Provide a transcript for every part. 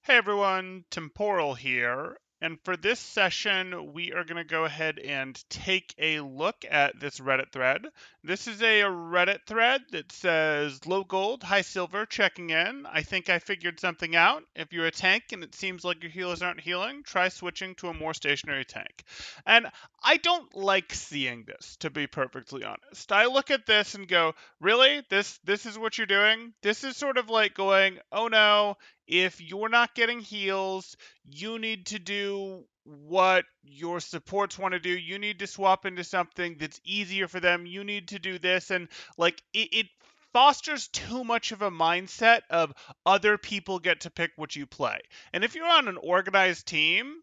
Hey everyone, Temporal here, and for this session we are going to go ahead and take a look at this Reddit thread. This is a Reddit thread that says low gold, high silver, checking in. I think I figured something out. If you're a tank and it seems like your healers aren't healing, try switching to a more stationary tank. And I don't like seeing this, to be perfectly honest. I look at this and go, really? This is what you're doing? This is sort of like going, oh no, if you're not getting heals, you need to do what your supports want to do. You need to swap into something that's easier for them. You need to do this. And like it fosters too much of a mindset of other people get to pick what you play. And if you're on an organized team,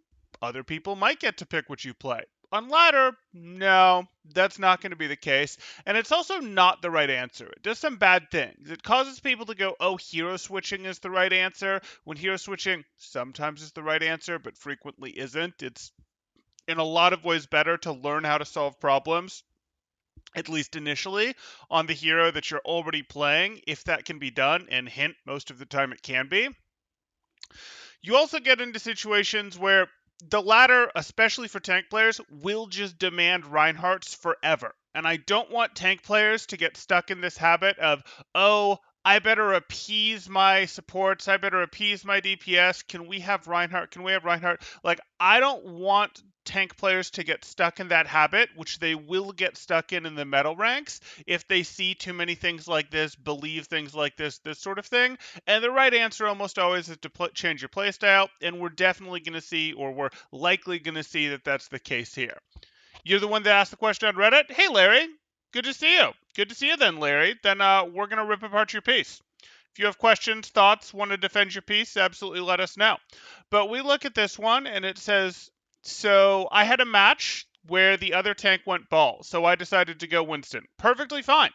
other people might get to pick what you play. On ladder, no, that's not going to be the case. And it's also not the right answer. It does some bad things. It causes people to go, oh, hero switching is the right answer, when hero switching sometimes is the right answer, but frequently isn't. It's in a lot of ways better to learn how to solve problems, at least initially, on the hero that you're already playing, if that can be done, and hint, most of the time it can be. You also get into situations where the ladder, especially for tank players, will just demand Reinhardt's forever. And I don't want tank players to get stuck in this habit of, oh, I better appease my supports. I better appease my DPS. Can we have Reinhardt? Can we have Reinhardt? Like, I don't want tank players to get stuck in that habit, which they will get stuck in the metal ranks if they see too many things like this, believe things like this sort of thing. And the right answer almost always is to change your playstyle, and we're definitely going to see, or we're likely going to see that that's the case here. You're the one that asked the question on Reddit. Hey, Larry. Good to see you. Good to see you then, Larry. Then we're going to rip apart your piece. If you have questions, thoughts, want to defend your piece, absolutely let us know. But we look at this one, and it says, so I had a match where the other tank went ball, so I decided to go Winston. Perfectly fine.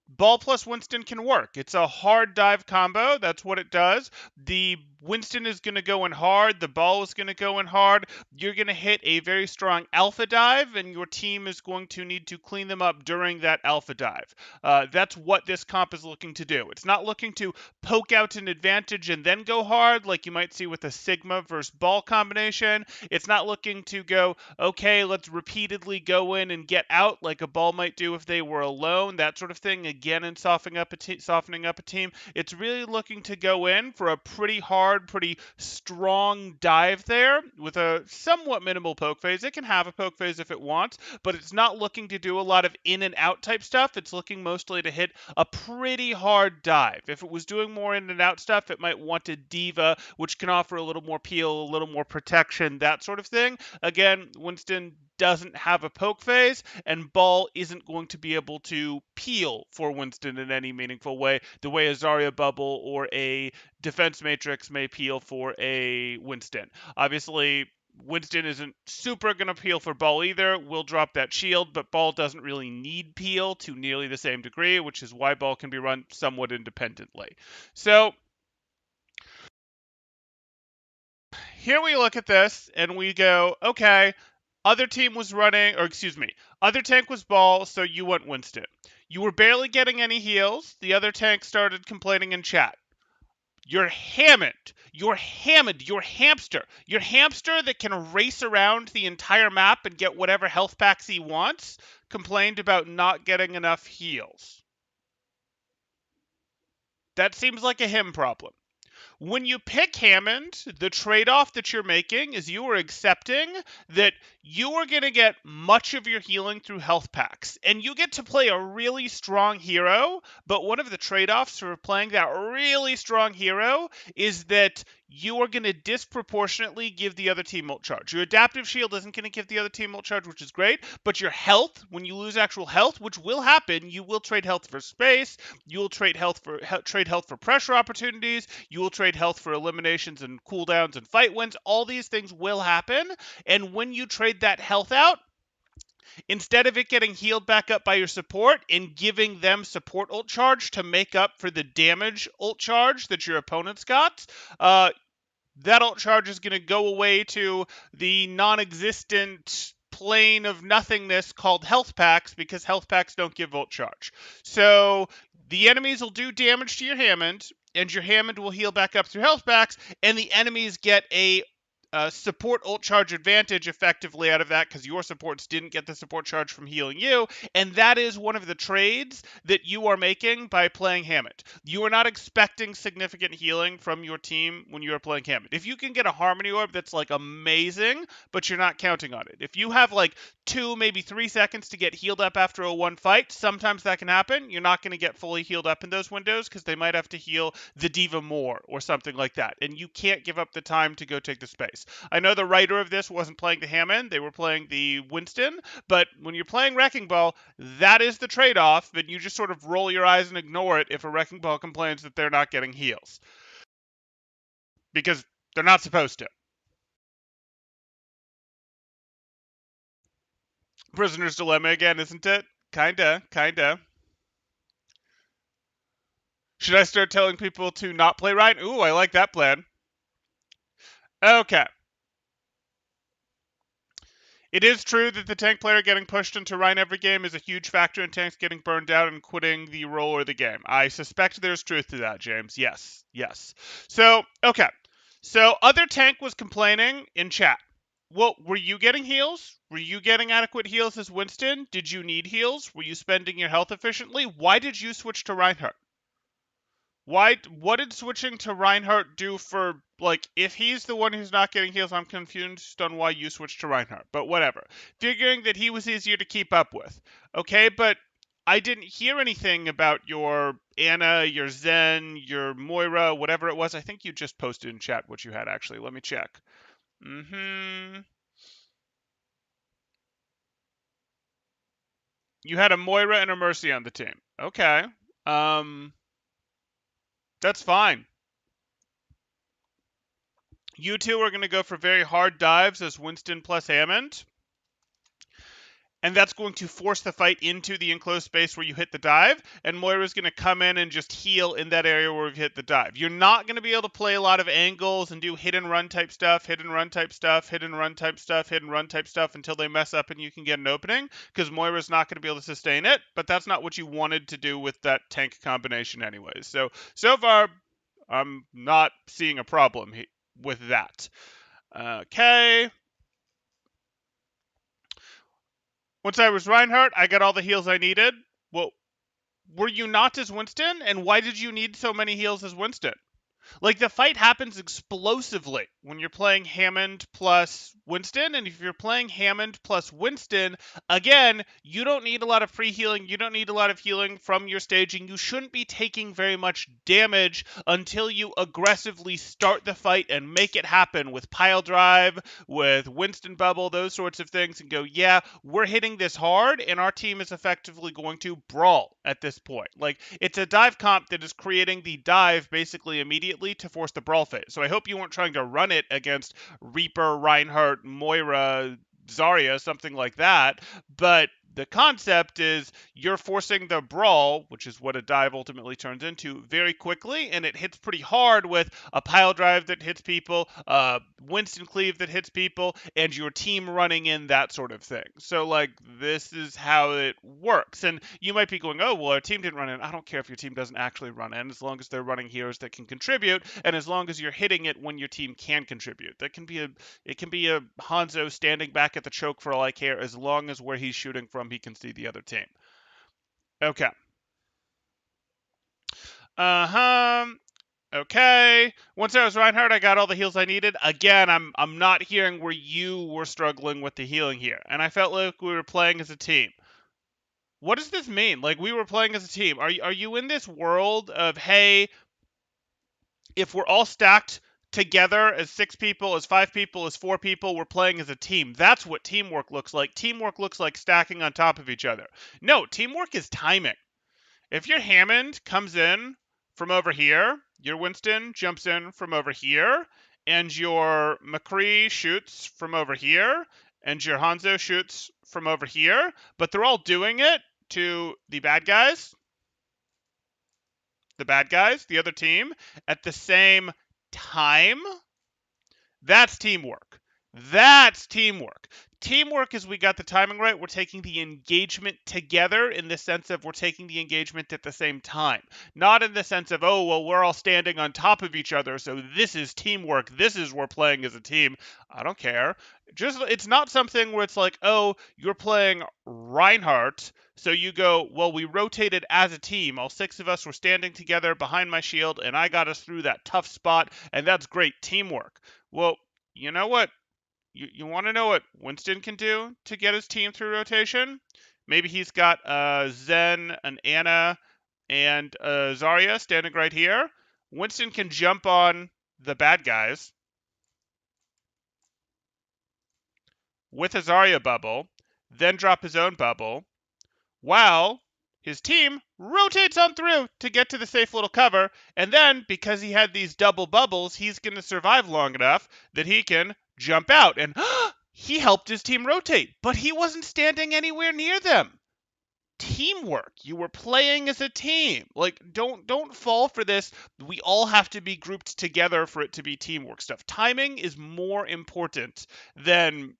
Ball plus Winston can work. It's a hard dive combo. That's what it does. The Winston is going to go in hard. The ball is going to go in hard. You're going to hit a very strong alpha dive, and your team is going to need to clean them up during that alpha dive. That's what this comp is looking to do. It's not looking to poke out an advantage and then go hard like you might see with a Sigma versus ball combination. It's not looking to go, okay, let's repeatedly go in and get out like a ball might do if they were alone, that sort of thing. Again, in softening up a team, it's really looking to go in for a pretty hard, pretty strong dive there with a somewhat minimal poke phase. It can have a poke phase if it wants, but it's not looking to do a lot of in and out type stuff. It's looking mostly to hit a pretty hard dive. If it was doing more in and out stuff, it might want a diva, which can offer a little more peel, a little more protection, that sort of thing. Again, Winston doesn't have a poke phase, and Ball isn't going to be able to peel for Winston in any meaningful way, the way a Zarya bubble or a defense matrix may peel for a Winston. Obviously, Winston isn't super going to peel for Ball either. We'll drop that shield, but Ball doesn't really need peel to nearly the same degree, which is why Ball can be run somewhat independently. So here we look at this and we go, okay, other team was running, or excuse me, other tank was Ball, so you went Winston. You were barely getting any heals. The other tank started complaining in chat. You're Hammond. You're Hammond. You're Hamster. Your hamster that can race around the entire map and get whatever health packs he wants complained about not getting enough heals. That seems like a him problem. When you pick Hammond, the trade-off that you're making is you are accepting that you are going to get much of your healing through health packs, and you get to play a really strong hero, but one of the trade-offs for playing that really strong hero is that you are going to disproportionately give the other team ult charge. Your adaptive shield isn't going to give the other team ult charge, which is great, but your health, when you lose actual health, which will happen, you will trade health for space, you will trade health for pressure opportunities, you will trade health for eliminations and cooldowns and fight wins. All these things will happen, and when you trade that health out, instead of it getting healed back up by your support and giving them support ult charge to make up for the damage ult charge that your opponents got, that ult charge is going to go away to the non-existent plane of nothingness called health packs, because health packs don't give ult charge. So the enemies will do damage to your Hammond, and your Hammond will heal back up through health packs, and the enemies get a support ult charge advantage effectively out of that because your supports didn't get the support charge from healing you, and that is one of the trades that you are making by playing Hammond. You are not expecting significant healing from your team when you are playing Hammond. If you can get a Harmony Orb that's like amazing, but you're not counting on it. If you have like 2, maybe 3 seconds to get healed up after a one fight, sometimes that can happen. You're not going to get fully healed up in those windows because they might have to heal the Diva more or something like that, and you can't give up the time to go take the space. I know the writer of this wasn't playing the Hammond, they were playing the Winston, but when you're playing Wrecking Ball, that is the trade-off, and you just sort of roll your eyes and ignore it if a Wrecking Ball complains that they're not getting heals. Because they're not supposed to. Prisoner's Dilemma again, isn't it? Kinda. Should I start telling people to not play Ryan? Ooh, I like that plan. Okay. It is true that the tank player getting pushed into Rhine every game is a huge factor in tanks getting burned out and quitting the role or the game. I suspect there's truth to that, James. Yes. So, okay. So, other tank was complaining in chat. Well, were you getting heals? Were you getting adequate heals as Winston? Did you need heals? Were you spending your health efficiently? Why did you switch to Reinhardt? What did switching to Reinhardt do for, like, if he's the one who's not getting heals, I'm confused on why you switched to Reinhardt, but whatever. Figuring that he was easier to keep up with. Okay, but I didn't hear anything about your Anna, your Zen, your Moira, whatever it was. I think you just posted in chat what you had, actually. Let me check. You had a Moira and a Mercy on the team. Okay. Um, that's fine. You two are going to go for very hard dives as Winston plus Hammond. And that's going to force the fight into the enclosed space where you hit the dive, and Moira's going to come in and just heal in that area where we've hit the dive. You're not going to be able to play a lot of angles and do hit and run type stuff, hit and run type stuff, hit and run type stuff, hit and run type stuff until they mess up and you can get an opening, because Moira's not going to be able to sustain it, but that's not what you wanted to do with that tank combination anyways. So far, I'm not seeing a problem with that. Okay. Once I was Reinhardt, I got all the heals I needed. Well, were you not as Winston? And why did you need so many heals as Winston? Like, the fight happens explosively when you're playing Hammond plus Winston, and if you're playing Hammond plus Winston, again, you don't need a lot of free healing, you don't need a lot of healing from your staging, you shouldn't be taking very much damage until you aggressively start the fight and make it happen with pile drive, with Winston bubble, those sorts of things, and go, yeah, we're hitting this hard, and our team is effectively going to brawl at this point. Like, it's a dive comp that is creating the dive basically immediately to force the brawl phase. So I hope you weren't trying to run it against Reaper, Reinhardt, Moira, Zarya, something like that. But the concept is you're forcing the brawl, which is what a dive ultimately turns into, very quickly, and it hits pretty hard with a pile drive that hits people, Winston cleave that hits people, and your team running in, that sort of thing. So, like, this is how it works. And you might be going, oh, well, our team didn't run in. I don't care if your team doesn't actually run in, as long as they're running heroes that can contribute, and as long as you're hitting it when your team can contribute. It can be a Hanzo standing back at the choke for all I care, as long as where he's shooting from he can see the other team. Okay. Okay. Once I was Reinhardt, I got all the heals I needed. Again, I'm not hearing where you were struggling with the healing here, and I felt like we were playing as a team. What does this mean? Like, we were playing as a team. Are you in this world of, hey, if we're all stacked together as 6 people, as 5 people, as 4 people, we're playing as a team? That's what teamwork looks like. Teamwork looks like stacking on top of each other. No, teamwork is timing. If your Hammond comes in from over here, your Winston jumps in from over here, and your McCree shoots from over here, and your Hanzo shoots from over here, but they're all doing it to the bad guys, the other team, at the same time, that's teamwork. That's teamwork. Teamwork is we got the timing right. We're taking the engagement together in the sense of we're taking the engagement at the same time. Not in the sense of, oh, well, we're all standing on top of each other, so this is teamwork. This is we're playing as a team. I don't care. Just it's not something where it's like, oh, you're playing Reinhardt, so you go, well, we rotated as a team. All six of us were standing together behind my shield, and I got us through that tough spot, and that's great teamwork. Well, you know what? You want to know what Winston can do to get his team through rotation? Maybe he's got Zen, an Anna, and Zarya standing right here. Winston can jump on the bad guys with a Zarya bubble, then drop his own bubble, while his team rotates on through to get to the safe little cover, and then, because he had these double bubbles, he's going to survive long enough that he can jump out. And he helped his team rotate, but he wasn't standing anywhere near them. Teamwork. You were playing as a team. Like, don't fall for this. We all have to be grouped together for it to be teamwork stuff. Timing is more important than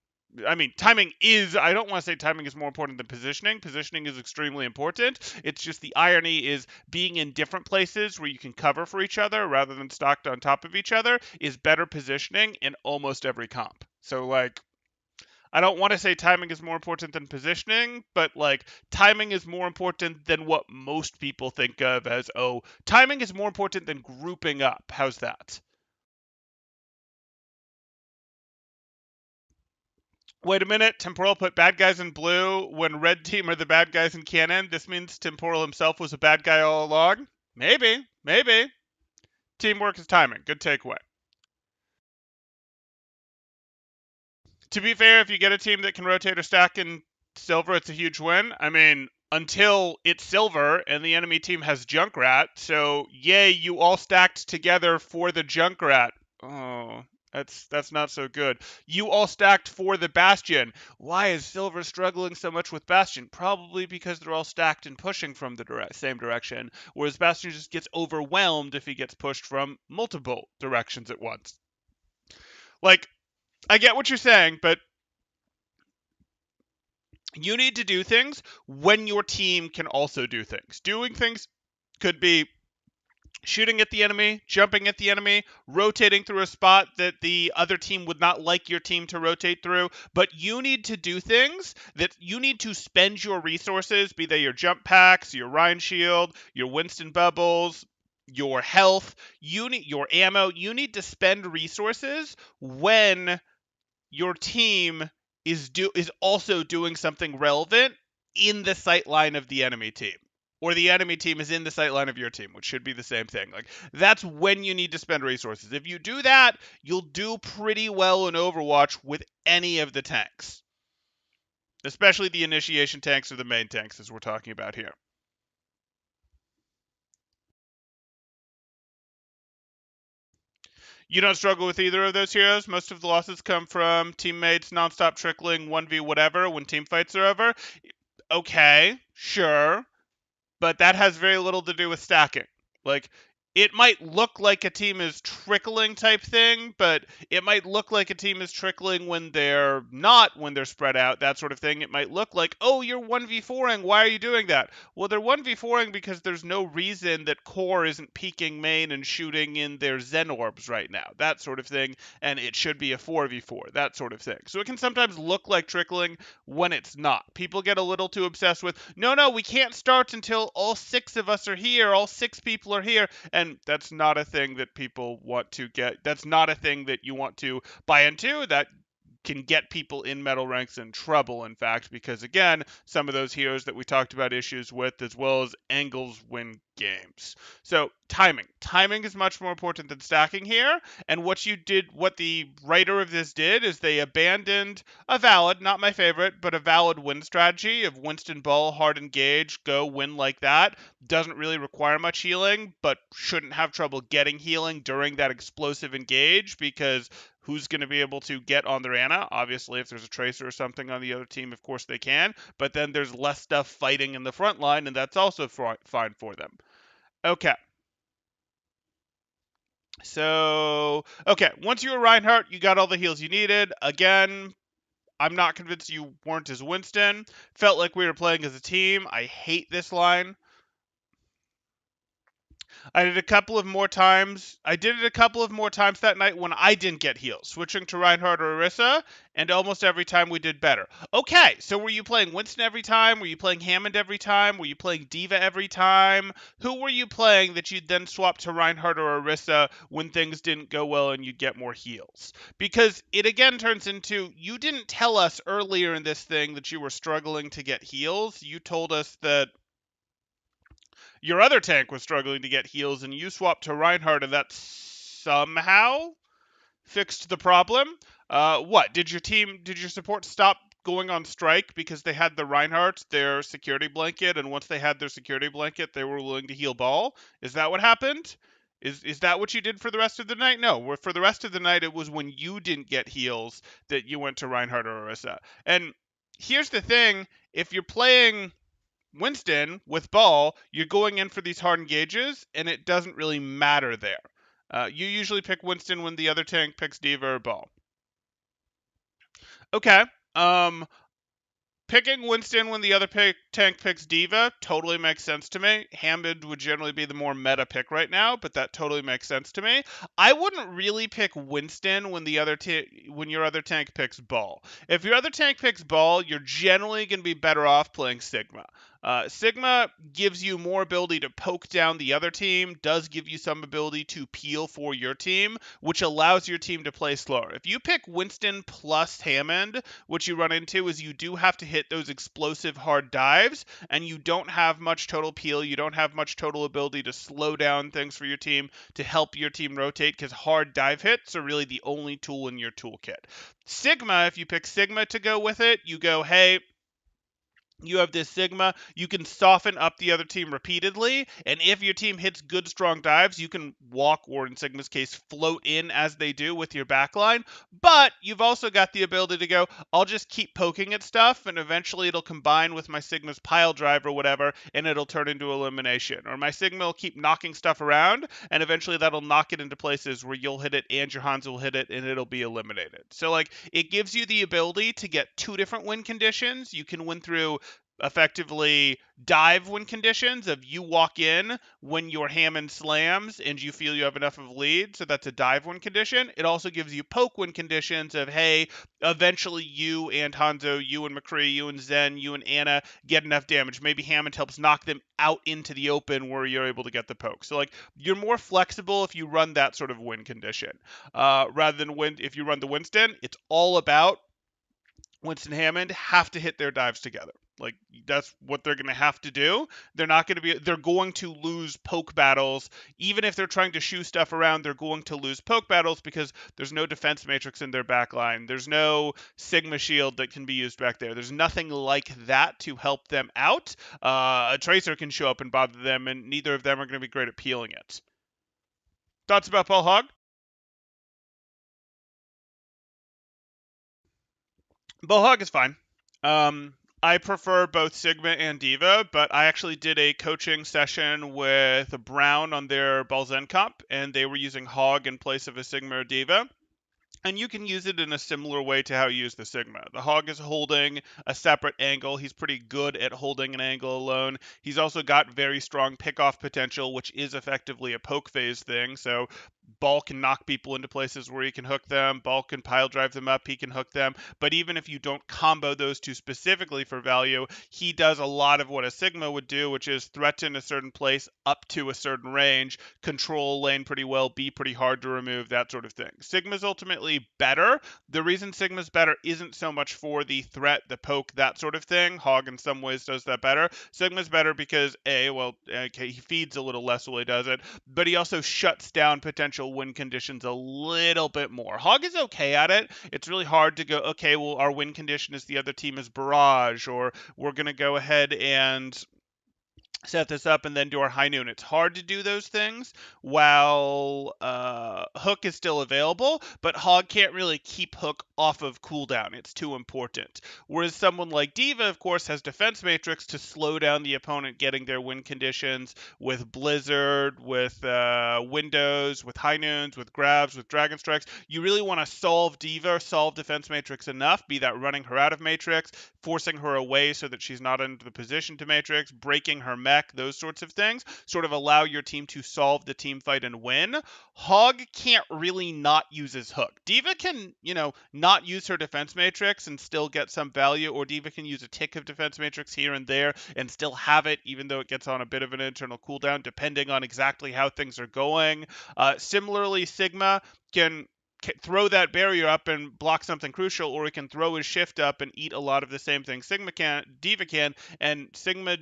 timing is, I don't want to say timing is more important than positioning. Positioning is extremely important. It's just the irony is being in different places where you can cover for each other rather than stocked on top of each other is better positioning in almost every comp. So, like, I don't want to say timing is more important than positioning, but like timing is more important than what most people think of as, oh, timing is more important than grouping up. How's that? Wait a minute, Temporal put bad guys in blue when red team are the bad guys in canon. This means Temporal himself was a bad guy all along? Maybe, maybe. Teamwork is timing. Good takeaway. To be fair, if you get a team that can rotate or stack in silver, it's a huge win. I mean, until it's silver and the enemy team has Junkrat, so yay, you all stacked together for the Junkrat. Oh, that's not so good. You all stacked for the Bastion. Why is silver struggling so much with Bastion? Probably because they're all stacked and pushing from the same direction, whereas Bastion just gets overwhelmed if he gets pushed from multiple directions at once. Like, I get what you're saying, but you need to do things when your team can also do things. Doing things could be shooting at the enemy, jumping at the enemy, rotating through a spot that the other team would not like your team to rotate through. But you need to do things that you need to spend your resources, be they your jump packs, your Rhine Shield, your Winston Bubbles, your health, you need your ammo. You need to spend resources when your team is also doing something relevant in the sight line of the enemy team, or the enemy team is in the sight line of your team, which should be the same thing. Like, that's when you need to spend resources. If you do that, you'll do pretty well in Overwatch with any of the tanks, especially the initiation tanks or the main tanks, as we're talking about here. You don't struggle with either of those heroes. Most of the losses come from teammates nonstop trickling 1v whatever when team fights are over. Okay, sure, but that has very little to do with stacking. Like, it might look like a team is trickling type thing, but it might look like a team is trickling when they're not, when they're spread out, that sort of thing. It might look like, oh, you're 1v4ing, why are you doing that? Well, they're 1v4ing because there's no reason that Core isn't peeking main and shooting in their Zen orbs right now, that sort of thing, and it should be a 4v4, that sort of thing. So it can sometimes look like trickling when it's not. People get a little too obsessed with, no, we can't start until all six of us are here, all six people are here, and that's not a thing that people want to get. That's not a thing that you want to buy into. That can get people in metal ranks in trouble, in fact, because again, some of those heroes that we talked about issues with, as well as angles, win games. So timing is much more important than stacking here. And what the writer of this did is they abandoned a valid, not my favorite, but a valid win strategy of Winston Ball, hard engage, go win like that. Doesn't really require much healing, but shouldn't have trouble getting healing during that explosive engage, because who's going to be able to get on their Ana? Obviously, if there's a Tracer or something on the other team, of course they can. But then there's less stuff fighting in the front line, and that's also fine for them. Okay. So, okay, once you were Reinhardt, you got all the heals you needed. Again, I'm not convinced you weren't as Winston. Felt like we were playing as a team. I hate this line. I did it a couple of more times. I did it a couple of more times that night when I didn't get heals, switching to Reinhardt or Orisa, and almost every time we did better. Okay, so were you playing Winston every time? Were you playing Hammond every time? Were you playing Diva every time? Who were you playing that you'd then swap to Reinhardt or Orisa when things didn't go well and you'd get more heals? Because it again turns into, you didn't tell us earlier in this thing that you were struggling to get heals. You told us that your other tank was struggling to get heals, and you swapped to Reinhardt, and that somehow fixed the problem. What did your support stop going on strike because they had the Reinhardt, their security blanket, and once they had their security blanket, they were willing to heal ball? Is that what happened? Is that what you did for the rest of the night? No, for the rest of the night, it was when you didn't get heals that you went to Reinhardt or Orisa. And here's the thing: if you're playing Winston with ball, you're going in for these hard engages, and it doesn't really matter there. You usually pick Winston when the other tank picks Diva or ball. Okay. Um, Picking Winston when the other tank picks Diva totally makes sense to me. Hammond would generally be the more meta pick right now, but that totally makes sense to me. I wouldn't really pick Winston when when your other tank picks Ball. If your other tank picks Ball, you're generally going to be better off playing Sigma. Sigma gives you more ability to poke down the other team, does give you some ability to peel for your team, which allows your team to play slower. If you pick Winston plus Hammond, what you run into is you do have to hit those explosive hard dives, and you don't have much total peel. You don't have much total ability to slow down things for your team to help your team rotate, because hard dive hits are really the only tool in your toolkit. Sigma, if you pick Sigma to go with it, you go, hey, you have this Sigma, you can soften up the other team repeatedly, and if your team hits good, strong dives, you can walk, or in Sigma's case, float in as they do with your backline. But you've also got the ability to go, I'll just keep poking at stuff, and eventually it'll combine with my Sigma's pile drive or whatever, and it'll turn into elimination. Or my Sigma will keep knocking stuff around, and eventually that'll knock it into places where you'll hit it and your Hanzo will hit it, and it'll be eliminated. So, like, it gives you the ability to get two different win conditions. You can win through effectively dive win conditions of you walk in when your Hammond slams and you feel you have enough of a lead, so that's a dive win condition. It also gives you poke win conditions of, hey, eventually you and Hanzo, you and McCree, you and Zen, you and Anna get enough damage. Maybe Hammond helps knock them out into the open where you're able to get the poke. So, like, you're more flexible if you run that sort of win condition. Rather than if you run the Winston, it's all about Winston Hammond have to hit their dives together. Like, that's what they're going to have to do. They're going to lose poke battles. Even if they're trying to shoo stuff around, they're going to lose poke battles because there's no defense matrix in their backline. There's no Sigma shield that can be used back there. There's nothing like that to help them out. A Tracer can show up and bother them, and neither of them are going to be great at peeling it. Thoughts about Paul Hogg? Bullhog is fine. I prefer both Sigma and Diva, but I actually did a coaching session with Brown on their Balzen comp, and they were using Hog in place of a Sigma or Diva. And you can use it in a similar way to how you use the Sigma. The Hog is holding a separate angle. He's pretty good at holding an angle alone. He's also got very strong pick-off potential, which is effectively a poke phase thing. So Ball can knock people into places where he can hook them. Ball can pile drive them up. He can hook them. But even if you don't combo those two specifically for value, he does a lot of what a Sigma would do, which is threaten a certain place up to a certain range, control lane pretty well, be pretty hard to remove, that sort of thing. Sigma's ultimately better. The reason Sigma's better isn't so much for the threat, the poke, that sort of thing. Hog in some ways does that better. Sigma's better because, he feeds a little less while he does it, but he also shuts down potential win conditions a little bit more. Hog is okay at it. It's really hard to go, okay, well, our win condition is the other team is barrage, or we're going to go ahead and set this up and then do our high noon. It's hard to do those things while Hook is still available, but Hog can't really keep Hook off of cooldown. It's too important. Whereas someone like Diva, of course, has Defense Matrix to slow down the opponent getting their win conditions with Blizzard, with Windows, with high noons, with grabs, with Dragon Strikes. You really want to solve Diva, solve Defense Matrix enough, be that running her out of Matrix, forcing her away so that she's not into the position to Matrix, breaking her mech, those sorts of things, sort of allow your team to solve the team fight and win. Hog can't really not use his Hook. Diva can, not use her Defense Matrix and still get some value, or Diva can use a tick of Defense Matrix here and there and still have it, even though it gets on a bit of an internal cooldown, depending on exactly how things are going. Similarly, Sigma can throw that barrier up and block something crucial, or he can throw his shift up and eat a lot of the same thing Diva can, and Sigma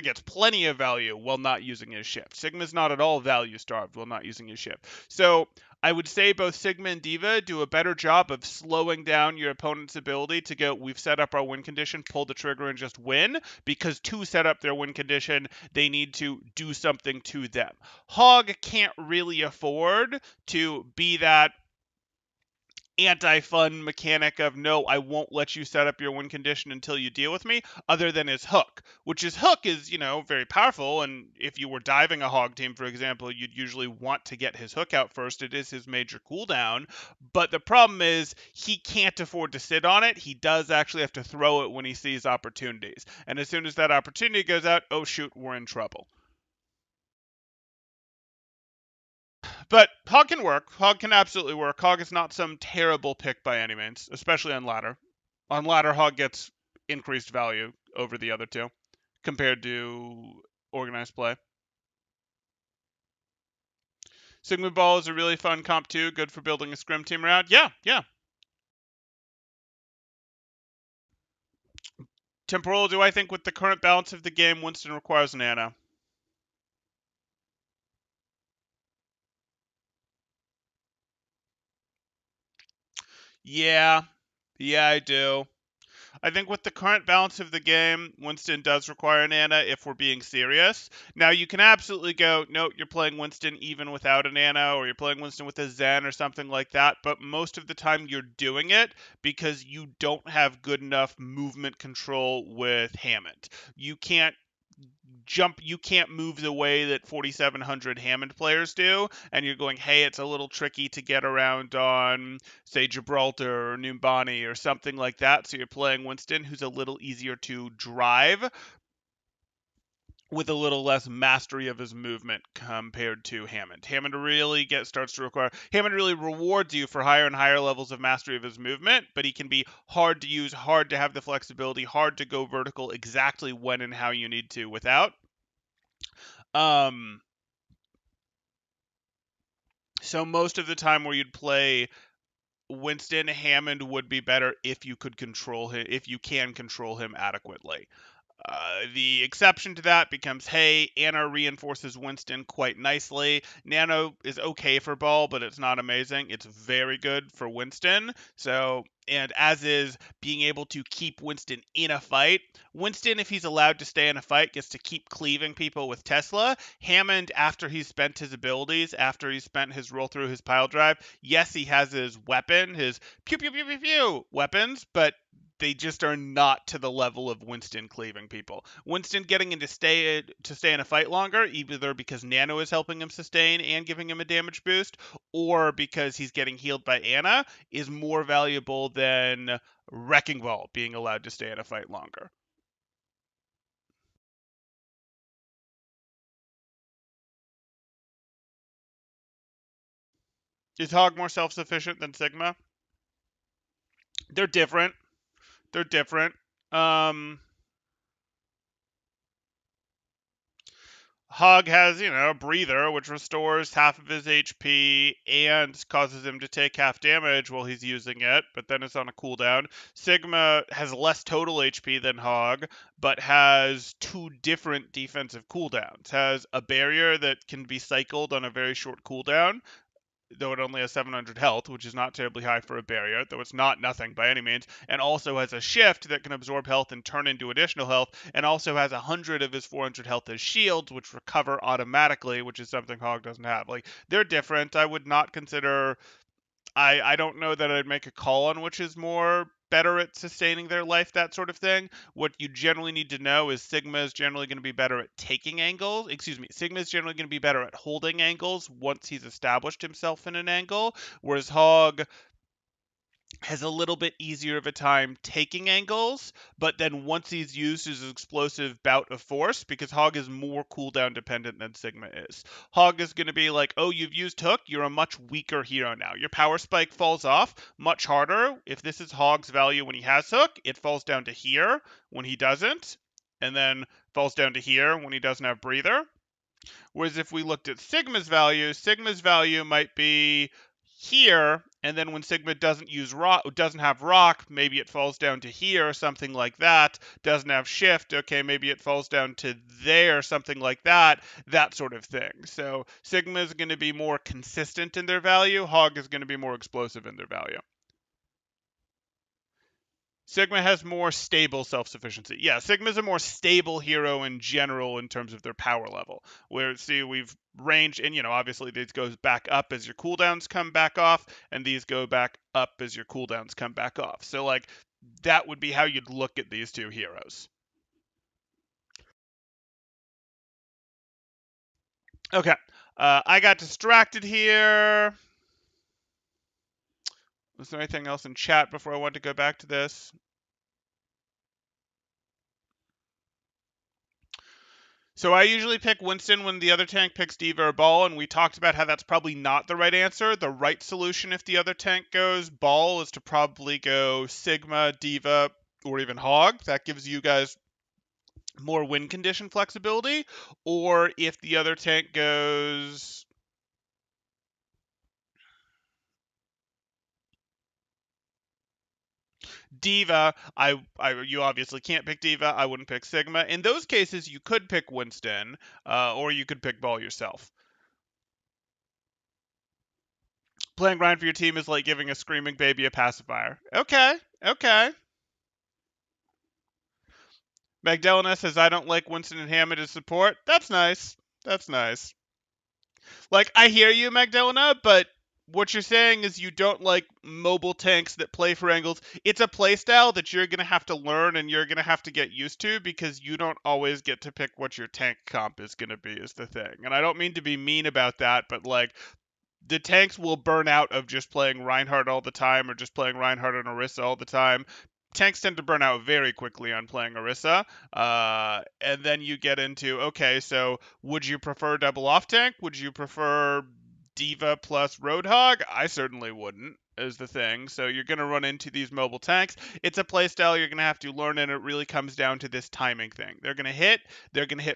gets plenty of value while not using his shift. Sigma's not at all value starved while not using his shift. So I would say both Sigma and Diva do a better job of slowing down your opponent's ability to go, we've set up our win condition, pull the trigger and just win, because to set up their win condition, they need to do something to them. Hog can't really afford to be that anti-fun mechanic of, no, I won't let you set up your win condition until you deal with me, other than his Hook, which his Hook is, very powerful, and if you were diving a Hog team, for example, you'd usually want to get his Hook out first. It is his major cooldown, but the problem is he can't afford to sit on it. He does actually have to throw it when he sees opportunities, and as soon as that opportunity goes out, oh shoot, we're in trouble. But Hog can work. Hog can absolutely work. Hog is not some terrible pick by any means, especially on ladder. On ladder, Hog gets increased value over the other two compared to organized play. Sigma Ball is a really fun comp too, good for building a scrim team around. Yeah. Temporal, do I think with the current balance of the game, Winston requires an Ana? Yeah. Yeah, I do. I think with the current balance of the game, Winston does require an Ana if we're being serious. Now, you can absolutely go, no, you're playing Winston even without an Ana, or you're playing Winston with a Zen or something like that, but most of the time you're doing it because you don't have good enough movement control with Hammond. You can't move the way that 4700 Hammond players do, and you're going, hey, it's a little tricky to get around on, say, Gibraltar or Numbani or something like that, so you're playing Winston, who's a little easier to drive with a little less mastery of his movement compared to Hammond. Hammond really rewards you for higher and higher levels of mastery of his movement, but he can be hard to use, hard to have the flexibility, hard to go vertical exactly when and how you need to without. Um, so most of the time where you'd play Winston, Hammond would be better if you could control him, if you can control him adequately. The exception to that becomes, hey, Ana reinforces Winston quite nicely. Nano is okay for ball, but it's not amazing. It's very good for Winston. So, and as is being able to keep Winston in a fight. Winston, if he's allowed to stay in a fight, gets to keep cleaving people with Tesla. Hammond, after he's spent his abilities, after he's spent his roll through his pile drive, yes, he has his weapon, his pew pew pew pew pew weapons, but they just are not to the level of Winston cleaving people. Winston getting into to stay in a fight longer, either because Nano is helping him sustain and giving him a damage boost, or because he's getting healed by Ana, is more valuable than Wrecking Ball being allowed to stay in a fight longer. Is Hog more self-sufficient than Sigma? They're different. They're different. Hog has, a breather, which restores half of his HP and causes him to take half damage while he's using it, but then it's on a cooldown. Sigma has less total HP than Hog, but has two different defensive cooldowns. Has a barrier that can be cycled on a very short cooldown, though it only has 700 health, which is not terribly high for a barrier, though it's not nothing by any means, and also has a shift that can absorb health and turn into additional health, and also has 100 of his 400 health as shields, which recover automatically, which is something Hog doesn't have. Like, they're different. I would not consider I don't know that I'd make a call on which is more better at sustaining their life, that sort of thing. What you generally need to know is Sigma is generally going to be better at taking angles. Excuse me, Sigma is generally going to be better at holding angles once he's established himself in an angle, whereas Hog has a little bit easier of a time taking angles, but then once he's used his explosive bout of force, because Hog is more cooldown dependent than Sigma is. Hog is going to be like, oh, you've used Hook, you're a much weaker hero now. Your power spike falls off much harder. If this is Hog's value when he has Hook, it falls down to here when he doesn't, and then falls down to here when he doesn't have Breather. Whereas if we looked at Sigma's value might be here, and then when Sigma doesn't have rock, maybe it falls down to here, something like that. Doesn't have shift, okay, maybe it falls down to there, something like that, that sort of thing. So Sigma is going to be more consistent in their value. Hog is going to be more explosive in their value. Sigma has more stable self-sufficiency. Yeah, Sigma's a more stable hero in general in terms of their power level. Where, see, we've ranged, and obviously these goes back up as your cooldowns come back off, and these go back up as your cooldowns come back off. So, like, that would be how you'd look at these two heroes. Okay, I got distracted here. Was there anything else in chat before I want to go back to this? So I usually pick Winston when the other tank picks D.Va or Ball, and we talked about how that's probably not the right answer. The right solution if the other tank goes Ball is to probably go Sigma, D.Va, or even Hog. That gives you guys more win condition flexibility. Or if the other tank goes D.Va, you obviously can't pick D.Va. I wouldn't pick Sigma. In those cases, you could pick Winston, or you could pick Ball yourself. Playing Ryan for your team is like giving a screaming baby a pacifier. Okay, okay. Magdalena says, I don't like Winston and Hammond as support. That's nice. That's nice. Like, I hear you, Magdalena, but what you're saying is you don't like mobile tanks that play for angles. It's a playstyle that you're going to have to learn and you're going to have to get used to because you don't always get to pick what your tank comp is going to be, is the thing. And I don't mean to be mean about that, but like, the tanks will burn out of just playing Reinhardt all the time or just playing Reinhardt and Orisa all the time. Tanks tend to burn out very quickly on playing Orisa. And then you get into, okay, so would you prefer double off tank? Would you prefer D.Va plus Roadhog? I certainly wouldn't, is the thing. So you're going to run into these mobile tanks. It's a playstyle you're going to have to learn, and it really comes down to this timing thing. They're going to hit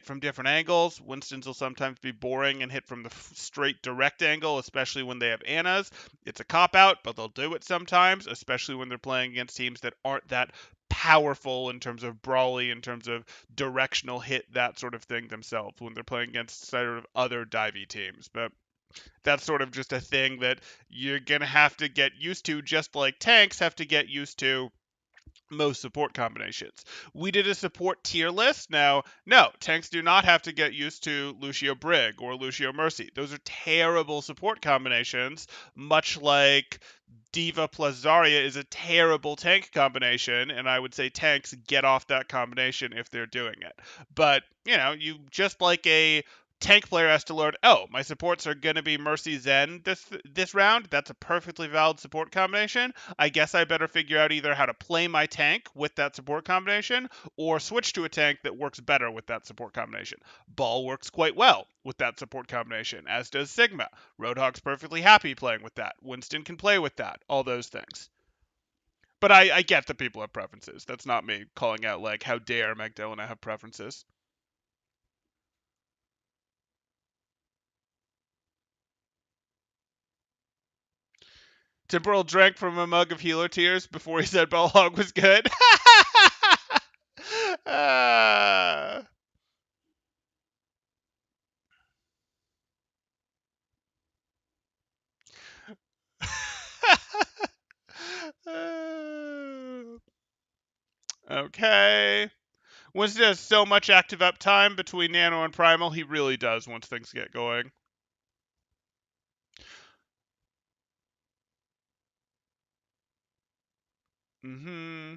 from different angles. Winston's will sometimes be boring and hit from the straight direct angle, especially when they have Annas. It's a cop-out, but they'll do it sometimes, especially when they're playing against teams that aren't that powerful in terms of brawly, in terms of directional hit, that sort of thing themselves, when they're playing against sort of other divey teams. But that's sort of just a thing that you're going to have to get used to, just like tanks have to get used to most support combinations. We did a support tier list. Now, no, tanks do not have to get used to Lucio Brig or Lucio Mercy. Those are terrible support combinations, much like D.Va plus Zarya is a terrible tank combination, and I would say tanks get off that combination if they're doing it. But, you just like a tank player has to learn, oh, my supports are going to be Mercy Zen this round. That's a perfectly valid support combination. I guess I better figure out either how to play my tank with that support combination or switch to a tank that works better with that support combination. Ball works quite well with that support combination, as does Sigma. Roadhog's perfectly happy playing with that. Winston can play with that. All those things. But I get that people have preferences. That's not me calling out, like, how dare Magdalena have preferences. Temporal drank from a mug of healer tears before he said Ballhog was good. uh, Okay. Winston has so much active uptime between Nano and Primal, he really does once things get going. Mm-hmm.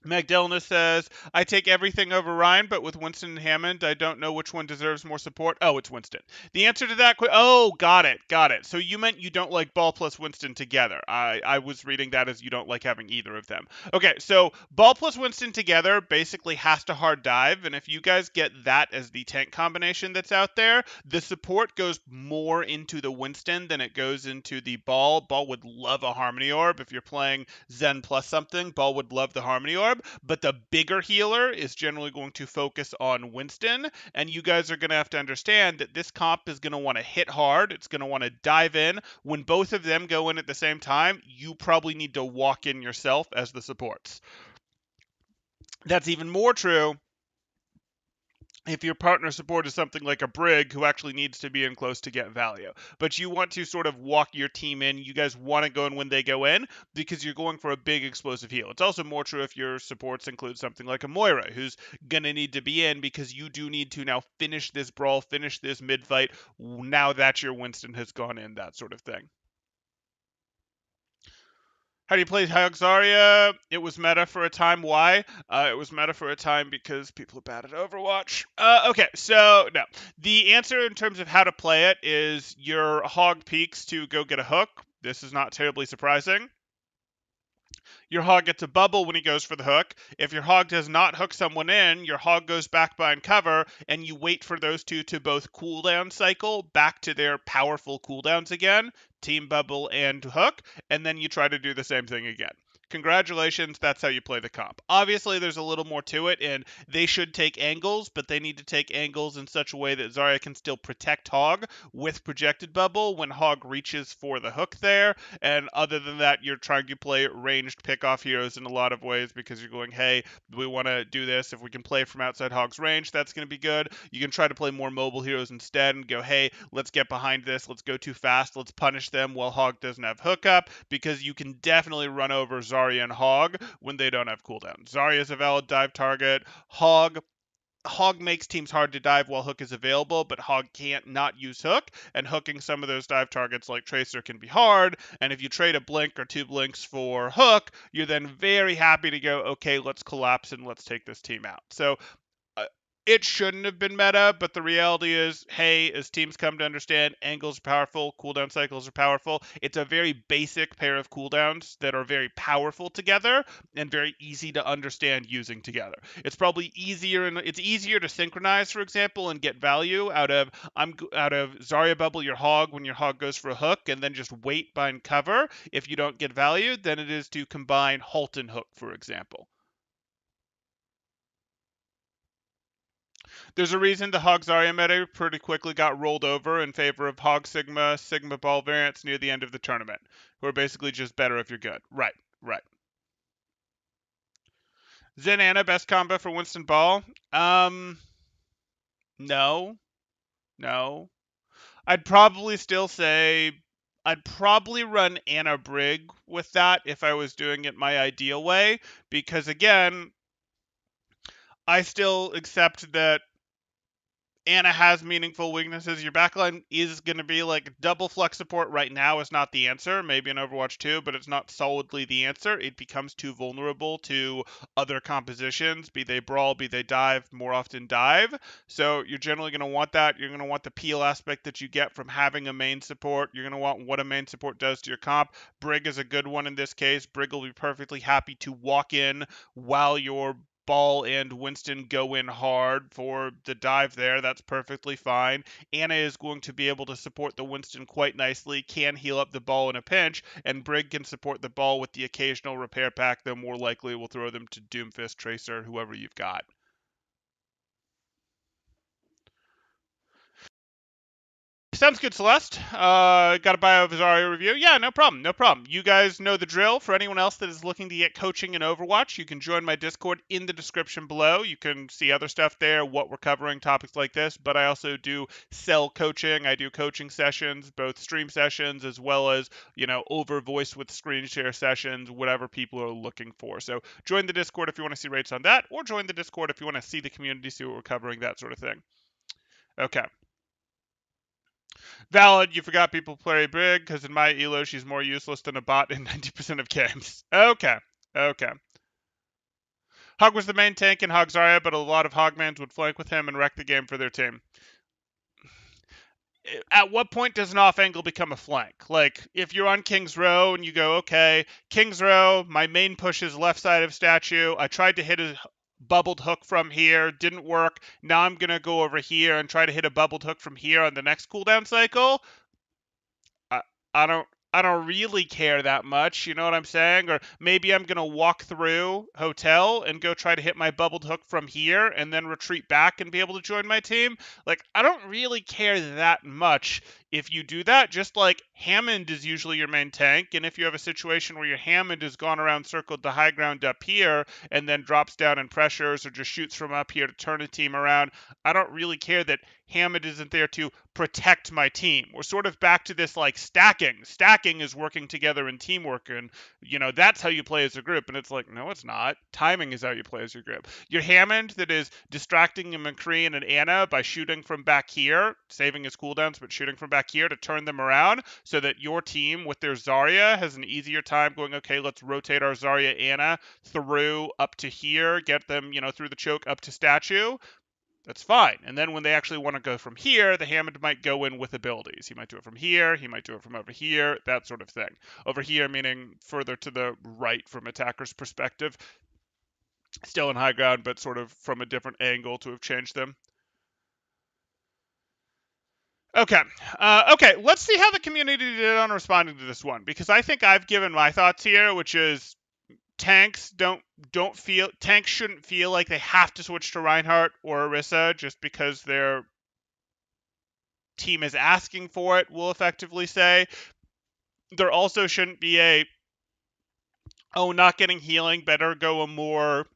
Magdalena says, I take everything over Ryan, but with Winston and Hammond, I don't know which one deserves more support. Oh, it's Winston. The answer to that oh, got it, got it. So you meant you don't like Ball plus Winston together. I was reading that as you don't like having either of them. Okay, so Ball plus Winston together basically has to hard dive, and if you guys get that as the tank combination that's out there, the support goes more into the Winston than it goes into the Ball. Ball would love a Harmony Orb. If you're playing Zen plus something, Ball would love the Harmony Orb, but the bigger healer is generally going to focus on Winston, and you guys are going to have to understand that this comp is going to want to hit hard, it's going to want to dive in. When both of them go in at the same time, you probably need to walk in yourself as the supports. That's even more true if your partner support is something like a Brig who actually needs to be in close to get value. But you want to sort of walk your team in. You guys want to go in when they go in because you're going for a big explosive heal. It's also more true if your supports include something like a Moira who's going to need to be in because you do need to now finish this brawl, finish this mid fight now that your Winston has gone in, that sort of thing. How do you play Hyog-Zarya? It was meta for a time. Why? It was meta for a time because people are bad at Overwatch. Okay, so no. The answer in terms of how to play it is your Hog peeks to go get a hook. This is not terribly surprising. Your hog gets a bubble when he goes for the hook. If your hog does not hook someone in, your hog goes back behind cover, and you wait for those two to both cooldown cycle back to their powerful cooldowns again, team bubble and hook, and then you try to do the same thing again. Congratulations, that's how you play the comp. Obviously, there's a little more to it, and they should take angles, but they need to take angles in such a way that Zarya can still protect Hog with projected bubble when Hog reaches for the hook there. And other than that, you're trying to play ranged pickoff heroes in a lot of ways because you're going, hey, we want to do this. If we can play from outside Hog's range, that's going to be good. You can try to play more mobile heroes instead and go, hey, let's get behind this. Let's go too fast. Let's punish them while Hog doesn't have hookup, because you can definitely run over Zarya and Hog when they don't have cooldown. Zarya is a valid dive target. Hog makes teams hard to dive while Hook is available, but Hog can't not use Hook, and hooking some of those dive targets like Tracer can be hard, and if you trade a blink or two blinks for Hook, you're then very happy to go, okay, let's collapse and let's take this team out. So uh, it shouldn't have been meta, but the reality is, hey, as teams come to understand, angles are powerful, cooldown cycles are powerful. It's a very basic pair of cooldowns that are very powerful together and very easy to understand using together. It's probably easier, and it's easier to synchronize, for example, and get value out of Zarya bubble your hog when your hog goes for a hook, and then just wait behind cover if you don't get value, than it is to combine halt and hook, for example. There's a reason the Hog Zarya meta pretty quickly got rolled over in favor of Hog Sigma, Sigma Ball variants near the end of the tournament, who are basically just better if you're good. Right, right. Zen Anna, best combo for Winston Ball? No, no. I'd probably still say I'd probably run Anna Brig with that if I was doing it my ideal way, because again, I still accept that Anna has meaningful weaknesses. Your backline is going to be like double flex support right now is not the answer. Maybe in Overwatch 2, but it's not solidly the answer. It becomes too vulnerable to other compositions, be they brawl, be they dive, more often dive. So you're generally going to want that. You're going to want the peel aspect that you get from having a main support. You're going to want what a main support does to your comp. Brig is a good one in this case. Brig will be perfectly happy to walk in while you're Ball and Winston go in hard for the dive there. That's perfectly fine. Anna is going to be able to support the Winston quite nicely, can heal up the Ball in a pinch, and Brig can support the Ball with the occasional repair pack that more likely will throw them to Doomfist, Tracer, whoever you've got. Sounds good, Celeste. Got a bio of Zarya review? Yeah, no problem, no problem. You guys know the drill. For anyone else that is looking to get coaching in Overwatch, you can join my Discord in the description below. You can see other stuff there, what we're covering, topics like this. But I also do sell coaching. I do coaching sessions, both stream sessions as well as, over voice with screen share sessions, whatever people are looking for. So join the Discord if you want to see rates on that, or join the Discord if you want to see the community, see what we're covering, that sort of thing. Okay. Valid, you forgot people play Brig, because in my elo, she's more useless than a bot in 90% of games. Okay, okay. Hog was the main tank in Hog Zarya, but a lot of Hogmans would flank with him and wreck the game for their team. At what point does an off angle become a flank? Like, if you're on King's Row and you go, okay, King's Row, my main push is left side of statue. I tried to hit a bubbled hook from here, didn't work. Now I'm going to go over here and try to hit a bubbled hook from here on the next cooldown cycle. I, I don't really care that much, you know what I'm saying? Or maybe I'm gonna walk through hotel and go try to hit my bubbled hook from here and then retreat back and be able to join my team. Like, I don't really care that much if you do that. Just like Hammond is usually your main tank, and if you have a situation where your Hammond has gone around circled the high ground up here and then drops down and pressures or just shoots from up here to turn a team around, I don't really care that Hammond isn't there to protect my team. We're sort of back to this like stacking. Stacking is working together in teamwork, and that's how you play as a group. And it's like, no, it's not. Timing is how you play as your group. Your Hammond that is distracting a McCree and an Anna by shooting from back here, saving his cooldowns, but shooting from back here to turn them around so that your team with their Zarya has an easier time going, okay, let's rotate our Zarya Anna through up to here, get them, through the choke up to statue. That's fine. And then when they actually want to go from here, the Hammond might go in with abilities. He might do it from here, he might do it from over here, that sort of thing. Over here meaning further to the right from attacker's perspective. Still in high ground, but sort of from a different angle to have changed them. Okay. Okay, let's see how the community did on responding to this one, because I think I've given my thoughts here, which is tanks tanks shouldn't feel like they have to switch to Reinhardt or Orisa just because their team is asking for it, we'll effectively say. There also shouldn't be not getting healing, better go a more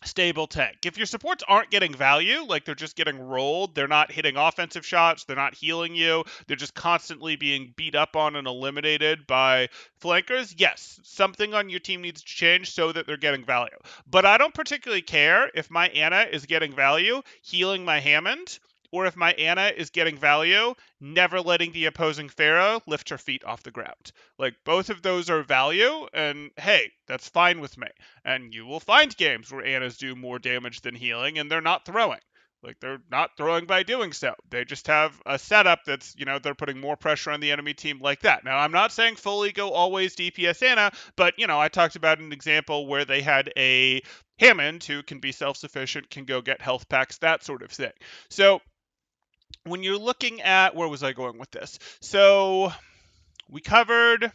stable tank. If your supports aren't getting value, like they're just getting rolled, they're not hitting offensive shots, they're not healing you, they're just constantly being beat up on and eliminated by flankers, yes, something on your team needs to change so that they're getting value. But I don't particularly care if my Anna is getting value healing my Hammond, or if my Anna is getting value, never letting the opposing Pharaoh lift her feet off the ground. Like, both of those are value, and hey, that's fine with me. And you will find games where Annas do more damage than healing, and they're not throwing. Like, they're not throwing by doing so. They just have a setup that's, they're putting more pressure on the enemy team like that. Now, I'm not saying fully go always DPS Anna, but, I talked about an example where they had a Hammond who can be self-sufficient, can go get health packs, that sort of thing. So, when you're looking at, where was I going with this? So we covered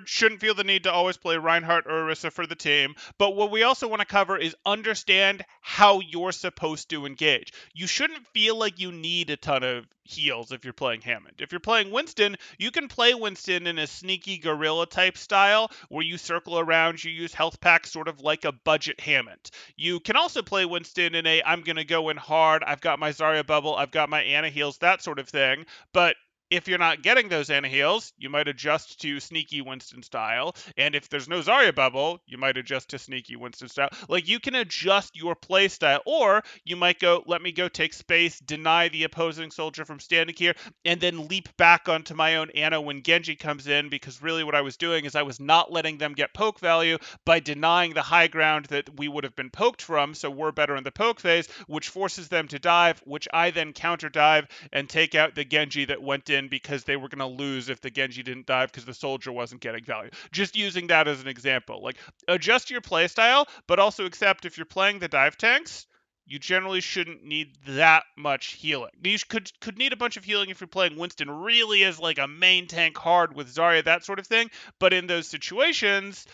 shouldn't feel the need to always play Reinhardt or Orisa for the team, but what we also want to cover is understand how you're supposed to engage. You shouldn't feel like you need a ton of heals if you're playing Hammond. If you're playing Winston, you can play Winston in a sneaky guerrilla type style where you circle around, you use health packs sort of like a budget Hammond. You can also play Winston in a I'm going to go in hard, I've got my Zarya bubble, I've got my Anna heals, that sort of thing, but if you're not getting those Anna heals, you might adjust to sneaky Winston style. And if there's no Zarya bubble, you might adjust to sneaky Winston style. Like, you can adjust your play style. Or you might go, let me go take space, deny the opposing soldier from standing here, and then leap back onto my own Anna when Genji comes in, because really what I was doing is I was not letting them get poke value by denying the high ground that we would have been poked from, so we're better in the poke phase, which forces them to dive, which I then counter dive and take out the Genji that went in because they were going to lose if the Genji didn't dive because the soldier wasn't getting value. Just using that as an example. Like, adjust your playstyle, but also accept if you're playing the dive tanks, you generally shouldn't need that much healing. You could need a bunch of healing if you're playing Winston really as like a main tank hard with Zarya, that sort of thing. But in those situations,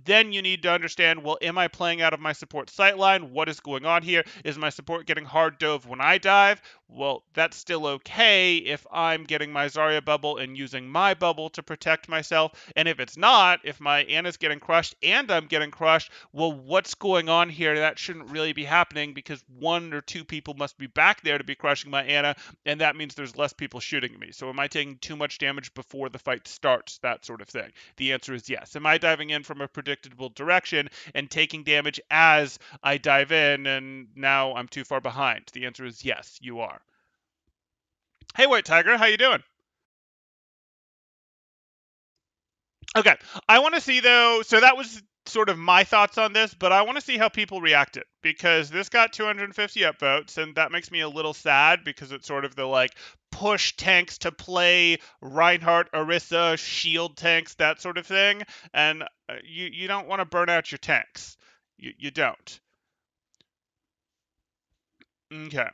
then you need to understand, well, am I playing out of my support sightline? What is going on here? Is my support getting hard dove when I dive? Well, that's still okay if I'm getting my Zarya bubble and using my bubble to protect myself. And if it's not, if my Anna's getting crushed and I'm getting crushed, well, what's going on here? That shouldn't really be happening because one or two people must be back there to be crushing my Anna, and that means there's less people shooting me. So am I taking too much damage before the fight starts? That sort of thing. The answer is yes. Am I diving in from a predictable direction and taking damage as I dive in and now I'm too far behind? The answer is yes, you are. Hey, White Tiger, how you doing? Okay, I want to see though. So that was sort of my thoughts on this, but I want to see how people reacted because this got 250 upvotes, and that makes me a little sad because it's sort of the like push tanks to play Reinhardt, Orisa, shield tanks, that sort of thing, and you don't want to burn out your tanks. You don't. Okay.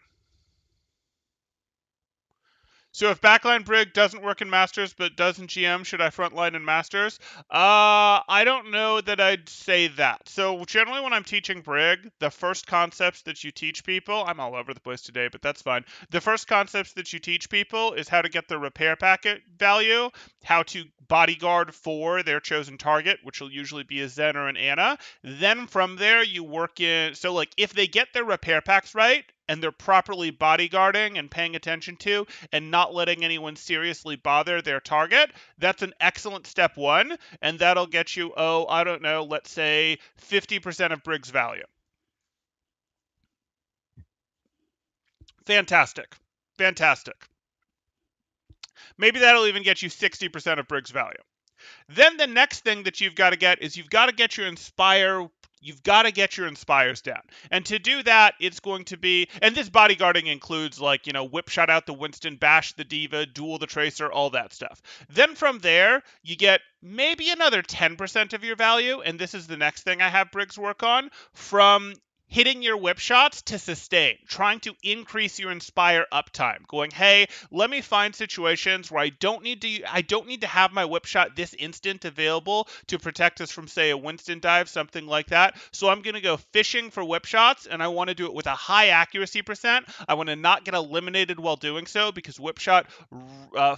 So if backline Brig doesn't work in Masters but does in GM, should I frontline in Masters? I don't know that I'd say that. So generally when I'm teaching Brig, the first concepts that you teach people, I'm all over the place today, but that's fine. The first concepts that you teach people is how to get the repair packet value, how to bodyguard for their chosen target, which will usually be a Zen or an Anna. Then from there you work in, so like if they get their repair packs right, and they're properly bodyguarding and paying attention to and not letting anyone seriously bother their target, that's an excellent step one, and that'll get you, oh, I don't know, let's say 50% of Briggs value. Fantastic. Fantastic. Maybe that'll even get you 60% of Briggs value. Then the next thing that you've got to get is you've got to get your inspires down. And to do that, it's going to be, and this bodyguarding includes like, whip shot out the Winston, bash the diva, duel the tracer, all that stuff. Then from there, you get maybe another 10% of your value, and this is the next thing I have Briggs work on, from hitting your whip shots to sustain, trying to increase your inspire uptime, going, hey, let me find situations where I don't need to have my whip shot this instant available to protect us from, say, a Winston dive, something like that. So I'm going to go fishing for whip shots, and I want to do it with a high accuracy percent. I want to not get eliminated while doing so because whip shot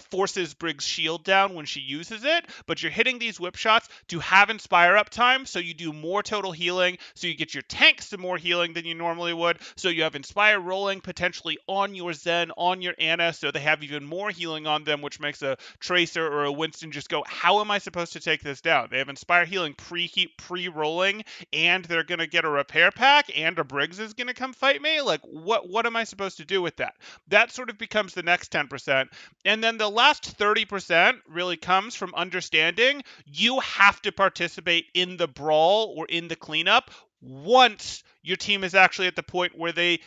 forces Briggs' shield down when she uses it, but you're hitting these whip shots to have inspire uptime, so you do more total healing, so you get your tanks some more healing than you normally would, so you have inspire rolling potentially on your Zen, on your Anna, so they have even more healing on them, which makes a Tracer or a Winston just go, how am I supposed to take this down? They have inspire healing pre-rolling, and they're going to get a repair pack, and a Briggs is going to come fight me? Like, what am I supposed to do with that? That sort of becomes the next 10%. And then the last 30% really comes from understanding you have to participate in the brawl or in the cleanup once your team is actually at the point where they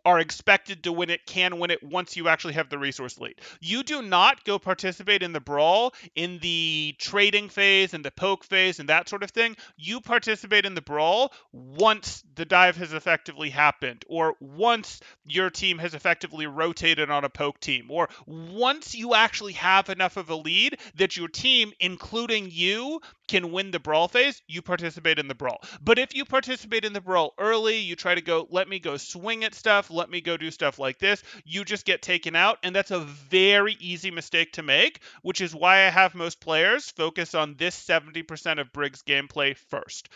are expected to win it, can win it once you actually have the resource lead. You do not go participate in the brawl in the trading phase and the poke phase and that sort of thing. You participate in the brawl once the dive has effectively happened, or once your team has effectively rotated on a poke team, or once you actually have enough of a lead that your team, including you, can win the brawl phase, you participate in the brawl. But if you participate in the brawl early, you try to go, let me go swing at stuff, let me go do stuff like this, you just get taken out, and that's a very easy mistake to make, which is why I have most players focus on this 70% of Briggs gameplay first.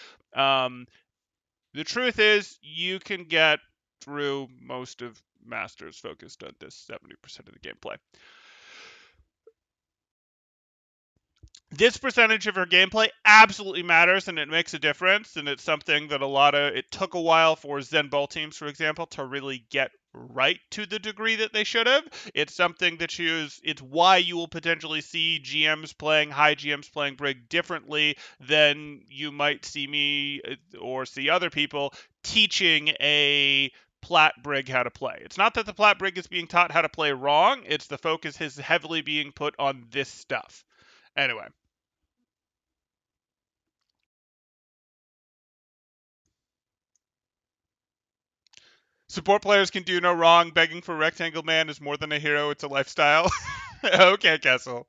The truth is, you can get through most of Masters focused on this 70% of the gameplay. This percentage of her gameplay absolutely matters, and it makes a difference, and it's something that it took a while for Zen Ball teams, for example, to really get right to the degree that they should have. It's something it's why you will potentially see high GMs playing Brig differently than you might see me or see other people teaching a Plat Brig how to play. It's not that the Plat Brig is being taught how to play wrong, it's the focus is heavily being put on this stuff. Anyway. Support players can do no wrong. Begging for Rectangle Man is more than a hero, it's a lifestyle. Okay, Kessel.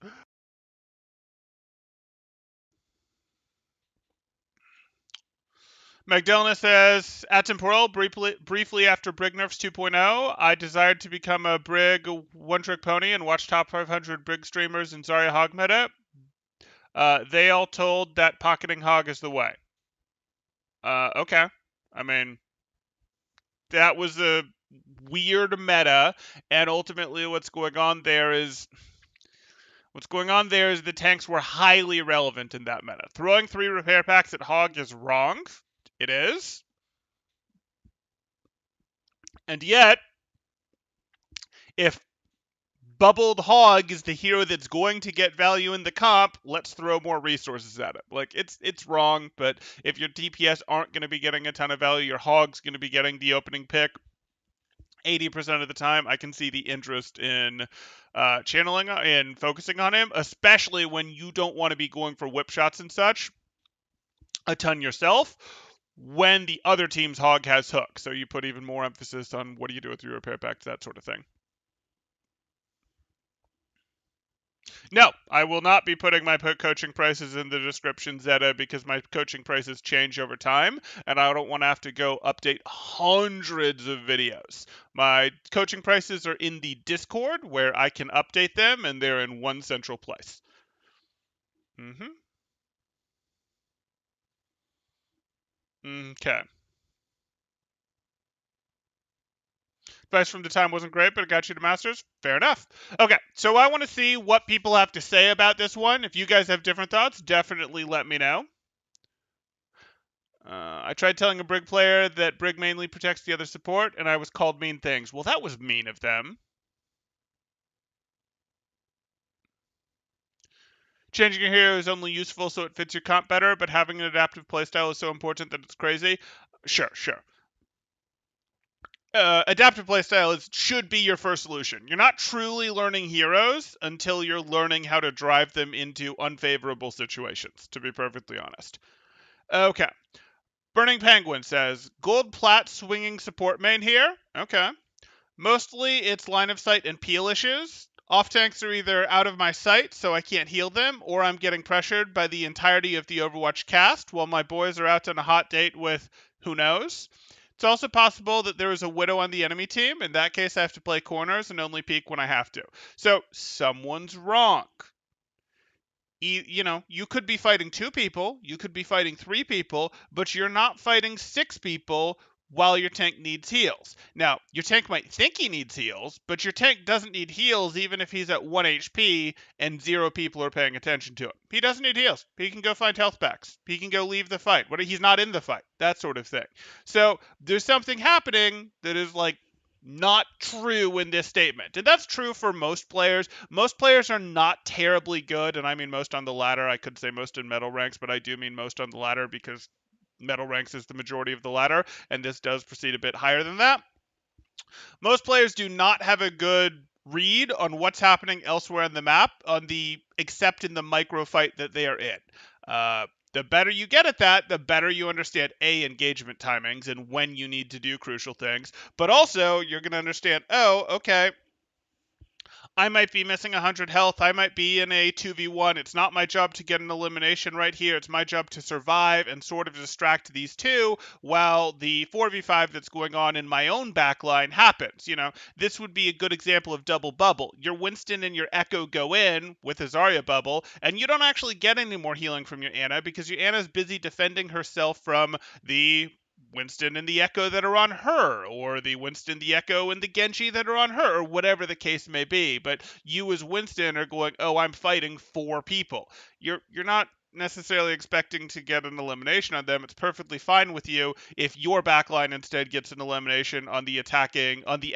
Magdalena says, at Temporal, briefly after Brig Nerfs 2.0, I desired to become a Brig one-trick pony and watch top 500 Brig streamers in Zarya Hog meta. They all told that pocketing Hog is the way. Okay. I mean, that was a weird meta, and ultimately what's going on there is the tanks were highly relevant in that meta. Throwing 3 repair packs at Hog is wrong. It is. And yet, if Bubbled Hog is the hero that's going to get value in the comp, let's throw more resources at it. Like, it's wrong, but if your DPS aren't going to be getting a ton of value, your Hog's going to be getting the opening pick 80% of the time. I can see the interest in channeling and focusing on him, especially when you don't want to be going for whip shots and such a ton yourself when the other team's Hog has hook. So you put even more emphasis on what do you do with your repair packs, that sort of thing. No, I will not be putting my coaching prices in the description, Zeta, because my coaching prices change over time, and I don't want to have to go update hundreds of videos. My coaching prices are in the Discord, where I can update them, and they're in one central place. Okay. Advice from the time wasn't great, but it got you to Masters. Fair enough. Okay, so I want to see what people have to say about this one. If you guys have different thoughts, definitely let me know. I tried telling a Brig player that Brig mainly protects the other support, and I was called mean things. Well, that was mean of them. Changing your hero is only useful so it fits your comp better, but having an adaptive playstyle is so important that it's crazy. Sure. Adaptive playstyle should be your first solution. You're not truly learning heroes until you're learning how to drive them into unfavorable situations, to be perfectly honest. Okay. Burning Penguin says, Gold Plat swinging support main here. Okay. Mostly it's line of sight and peel issues. Off tanks are either out of my sight, so I can't heal them, or I'm getting pressured by the entirety of the Overwatch cast while my boys are out on a hot date with who knows. It's also possible that there is a Widow on the enemy team. In that case, I have to play corners and only peek when I have to. So someone's wrong. You could be fighting 2 people, you could be fighting 3 people, but you're not fighting 6 people while your tank needs heals. Now, your tank might think he needs heals, but your tank doesn't need heals even if he's at 1 HP and 0 people are paying attention to him. He doesn't need heals. He can go find health packs. He can go leave the fight. He's not in the fight. That sort of thing. So, there's something happening that is like not true in this statement. And that's true for most players. Most players are not terribly good, and I mean most on the ladder. I could say most in metal ranks, but I do mean most on the ladder because metal ranks is the majority of the ladder, and this does proceed a bit higher than that. Most players do not have a good read on what's happening elsewhere on the map, except in the micro fight that they are in. The better you get at that, the better you understand engagement timings and when you need to do crucial things. But also, you're going to understand, oh, okay, I might be missing 100 health. I might be in a 2v1. It's not my job to get an elimination right here. It's my job to survive and sort of distract these two while the 4v5 that's going on in my own backline happens. This would be a good example of double bubble. Your Winston and your Echo go in with a Zarya bubble, and you don't actually get any more healing from your Ana because your Ana's busy defending herself from the Winston and the Echo that are on her, or the Winston, the Echo, and the Genji that are on her, or whatever the case may be. But you as Winston are going, oh, I'm fighting 4 people. You're not necessarily expecting to get an elimination on them. It's perfectly fine with you if your backline instead gets an elimination on the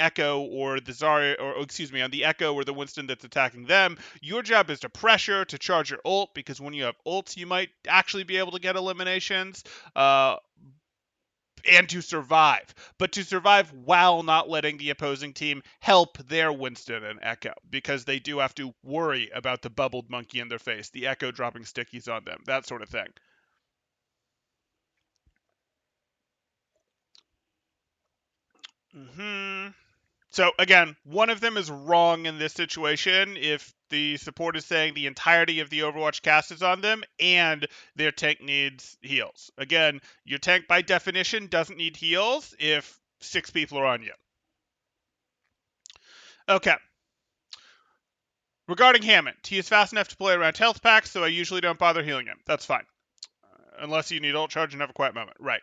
Echo or the Zarya, or excuse me, on the Echo or the Winston that's attacking them. Your job is to pressure, to charge your ult, because when you have ults, you might actually be able to get eliminations. And to survive, but to survive while not letting the opposing team help their Winston and Echo, because they do have to worry about the bubbled monkey in their face, the Echo dropping stickies on them, that sort of thing. So again, one of them is wrong in this situation if the support is saying the entirety of the Overwatch cast is on them and their tank needs heals. Again, your tank by definition doesn't need heals if 6 people are on you. Okay. Regarding Hammond, he is fast enough to play around health packs, so I usually don't bother healing him. That's fine. Unless you need ult charge and have a quiet moment. Right.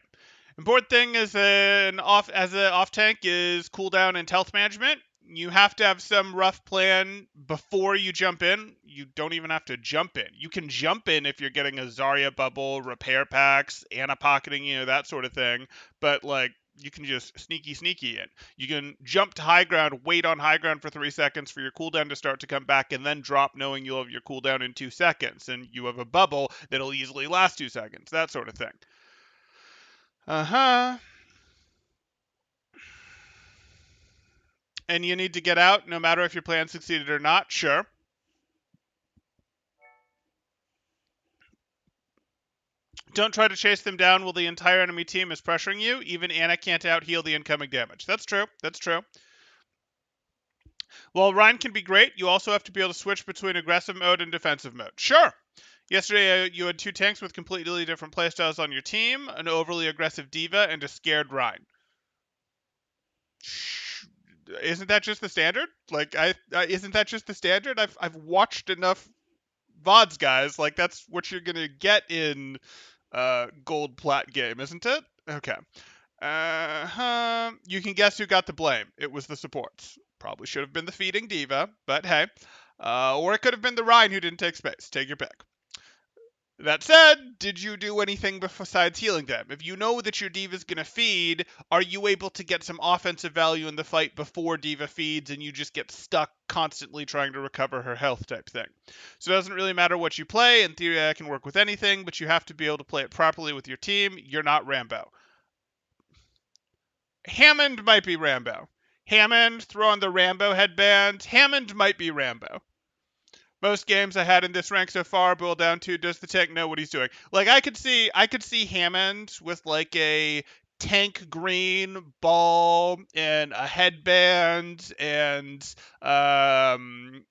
Important thing as an off tank is cooldown and health management. You have to have some rough plan before you jump in. You don't even have to jump in. You can jump in if you're getting a Zarya bubble, repair packs, Ana pocketing, that sort of thing. But like you can just sneaky in. You can jump to high ground, wait on high ground for 3 seconds for your cooldown to start to come back, and then drop knowing you'll have your cooldown in 2 seconds. And you have a bubble that'll easily last 2 seconds. That sort of thing. And you need to get out no matter if your plan succeeded or not, sure. Don't try to chase them down while the entire enemy team is pressuring you. Even Ana can't out-heal the incoming damage. That's true. While Ryan can be great, you also have to be able to switch between aggressive mode and defensive mode. Sure. Yesterday, you had 2 tanks with completely different playstyles on your team, an overly aggressive D.Va and a scared Ryan. Isn't that just the standard? Like, isn't that just the standard? I've watched enough VODs, guys. Like, that's what you're gonna get in gold plat game, isn't it? Okay. You can guess who got the blame. It was the supports. Probably should have been the feeding D.Va, but hey. Or it could have been the Rhine who didn't take space. Take your pick. That said, did you do anything besides healing them? If you know that your D.Va's going to feed, are you able to get some offensive value in the fight before D.Va feeds and you just get stuck constantly trying to recover her health type thing? So it doesn't really matter what you play. In theory, I can work with anything, but you have to be able to play it properly with your team. You're not Rambo. Hammond might be Rambo. Hammond, throw on the Rambo headband. Hammond might be Rambo. Most games I had in this rank so far boil down to, does the tank know what he's doing? Like I could see Hammond with like a tank green ball and a headband and couple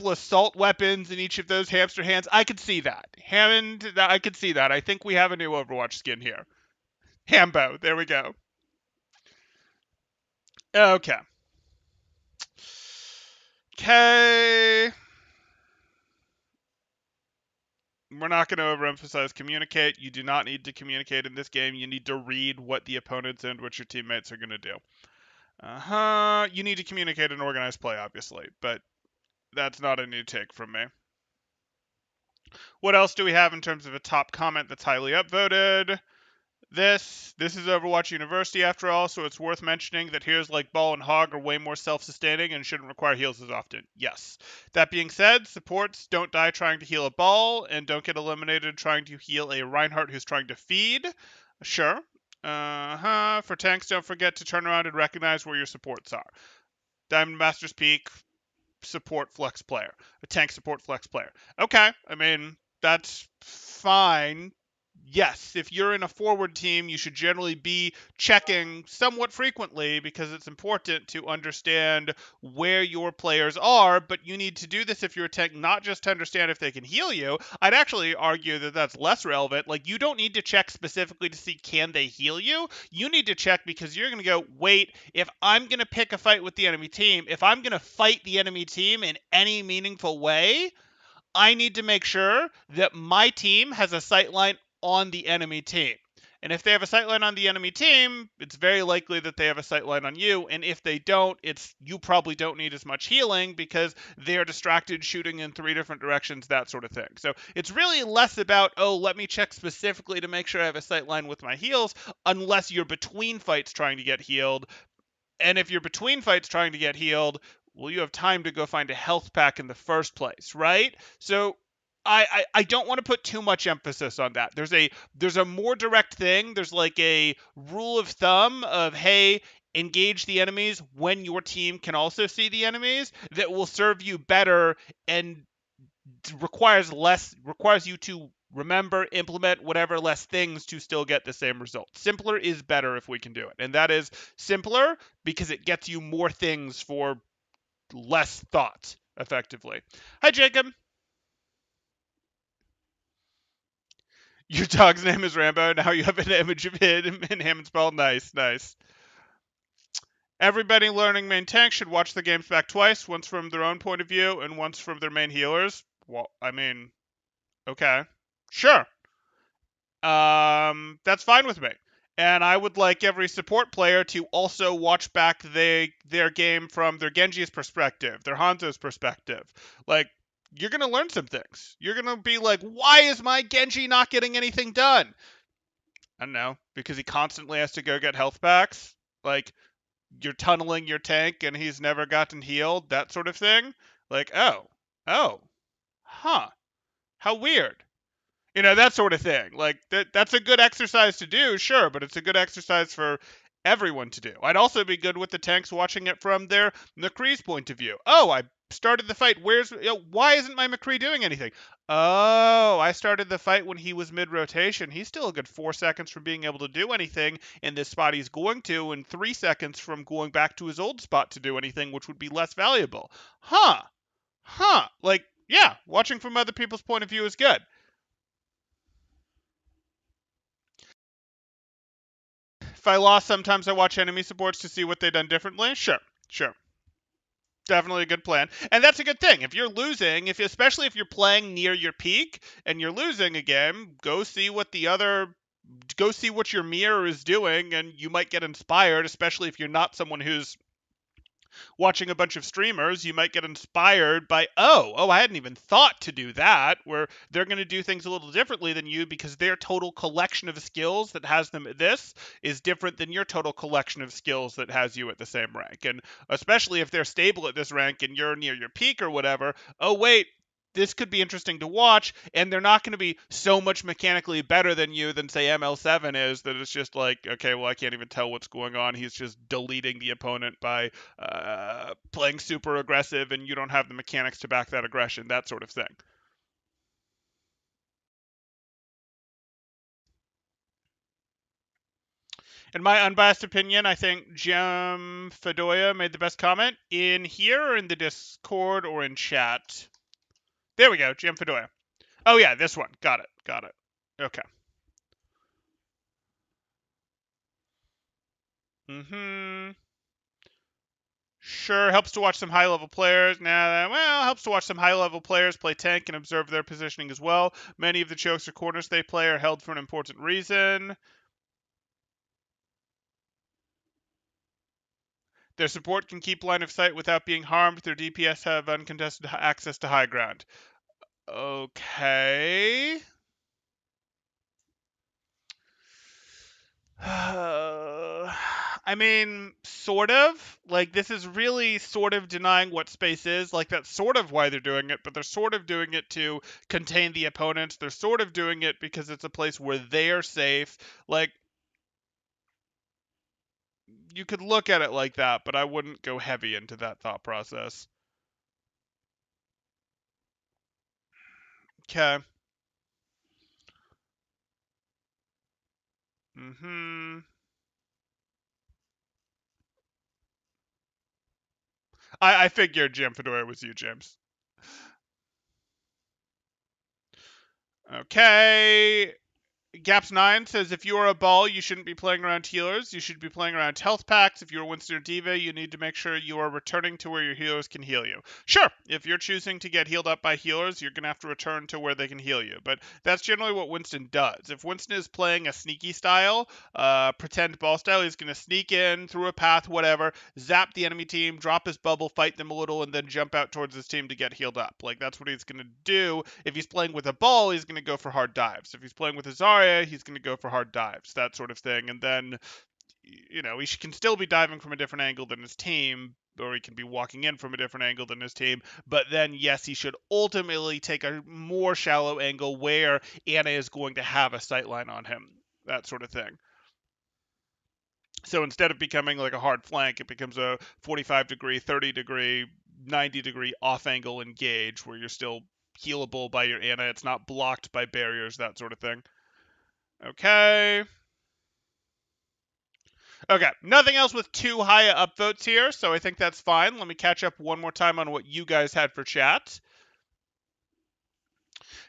of assault weapons in each of those hamster hands. I could see that. Hammond, I could see that. I think we have a new Overwatch skin here. Hambo, there we go. Okay. Okay. We're not going to overemphasize communicate. You do not need to communicate in this game. You need to read what the opponents and what your teammates are going to do. You need to communicate and organize play, obviously, but that's not a new take from me. What else do we have in terms of a top comment that's highly upvoted? This is Overwatch University after all, so it's worth mentioning that heroes like Ball and Hog are way more self-sustaining and shouldn't require heals as often. Yes. That being said, supports don't die trying to heal a Ball and don't get eliminated trying to heal a Reinhardt who's trying to feed. Sure. For tanks, don't forget to turn around and recognize where your supports are. Diamond Master's Peak, support flex player. A tank support flex player. Okay, I mean, that's fine. Yes, if you're in a forward team, you should generally be checking somewhat frequently because it's important to understand where your players are, but you need to do this if you're a tank, not just to understand if they can heal you. I'd actually argue that that's less relevant. Like, you don't need to check specifically to see can they heal you. You need to check because you're going to go, wait, if I'm going to pick a fight with the enemy team, if I'm going to fight the enemy team in any meaningful way, I need to make sure that my team has a sightline on the enemy team. And if they have a sightline on the enemy team, it's very likely that they have a sightline on you. And if they don't, it's you probably don't need as much healing because they're distracted shooting in 3 different directions, that sort of thing. So it's really less about, oh, let me check specifically to make sure I have a sightline with my heals, unless you're between fights trying to get healed. And if you're between fights trying to get healed, well, you have time to go find a health pack in the first place, right? So I don't want to put too much emphasis on that. There's a more direct thing. There's like a rule of thumb of, hey, engage the enemies when your team can also see the enemies that will serve you better and requires you to remember, implement whatever less things to still get the same result. Simpler is better if we can do it. And that is simpler because it gets you more things for less thought, effectively. Hi, Jacob. Your dog's name is Rambo. Now you have an image of him in Hammond spell. Nice, nice. Everybody learning main tank should watch the games back twice, once from their own point of view and once from their main healers. Well, I mean, okay. Sure. That's fine with me. And I would like every support player to also watch back their game from their Genji's perspective, their Hanzo's perspective. Like, you're gonna learn some things. You're gonna be like, why is my Genji not getting anything done? I don't know, because he constantly has to go get health packs. Like, you're tunneling your tank and he's never gotten healed, that sort of thing. Like, oh, huh, how weird. That sort of thing. Like that's a good exercise to do, sure, but it's a good exercise for everyone to do. I'd also be good with the tanks watching it from their McCree's point of view. Oh, I started the fight. Why isn't my McCree doing anything? Oh, I started the fight when he was mid rotation. He's still a good 4 seconds from being able to do anything in this spot he's going to, and 3 seconds from going back to his old spot to do anything, which would be less valuable. Huh. Like, yeah, watching from other people's point of view is good. If I lost, sometimes I watch enemy supports to see what they've done differently. Sure. Definitely a good plan. And that's a good thing. If you're losing, especially if you're playing near your peak and you're losing a game, go see what your mirror is doing and you might get inspired, especially if you're not someone who's watching a bunch of streamers, you might get inspired by, I hadn't even thought to do that, where they're going to do things a little differently than you because their total collection of skills that has them at this is different than your total collection of skills that has you at the same rank. And especially if they're stable at this rank and you're near your peak or whatever, oh, wait, this could be interesting to watch, and they're not going to be so much mechanically better than you than say ML7 is, that it's just like, okay, well, I can't even tell what's going on. He's just deleting the opponent by playing super aggressive, and you don't have the mechanics to back that aggression, that sort of thing. In my unbiased opinion, I think Jim Fedoya made the best comment in here or in the Discord or in chat. There we go, Jim Fedoya. Oh yeah, this one. Got it. Okay. Mm-hmm. Sure, helps to watch some high level players. Helps to watch some high level players play tank and observe their positioning as well. Many of the chokes or corners they play are held for an important reason. Their support can keep line of sight without being harmed. Their DPS have uncontested access to high ground. Okay. I mean, sort of. Like, this is really sort of denying what space is. Like, that's sort of why they're doing it, but they're sort of doing it to contain the opponents. They're sort of doing it because it's a place where they're safe. Like, you could look at it like that, but I wouldn't go heavy into that thought process. Okay. Mm-hmm. I figured Jam Fedora was you, James. Okay. Gaps9 says if you are a ball, you shouldn't be playing around healers. You should be playing around health packs. If you're a Winston or Diva, you need to make sure you are returning to where your healers can heal you. Sure, if you're choosing to get healed up by healers, you're going to have to return to where they can heal you. But that's generally what Winston does. If Winston is playing a sneaky style, pretend ball style, he's going to sneak in through a path, whatever, zap the enemy team, drop his bubble, fight them a little, and then jump out towards his team to get healed up. Like, that's what he's going to do. If he's playing with a ball, he's going to go for hard dives. If he's playing with a Zarya, he's going to go for hard dives, that sort of thing. And then, he can still be diving from a different angle than his team, or he can be walking in from a different angle than his team. But then, yes, he should ultimately take a more shallow angle where Anna is going to have a sightline on him, that sort of thing. So instead of becoming like a hard flank, it becomes a 45 degree, 30 degree, 90 degree off angle engage where you're still healable by your Ana. It's not blocked by barriers, that sort of thing. Okay. Okay, nothing else with too high upvotes here, so I think that's fine. Let me catch up one more time on what you guys had for chat.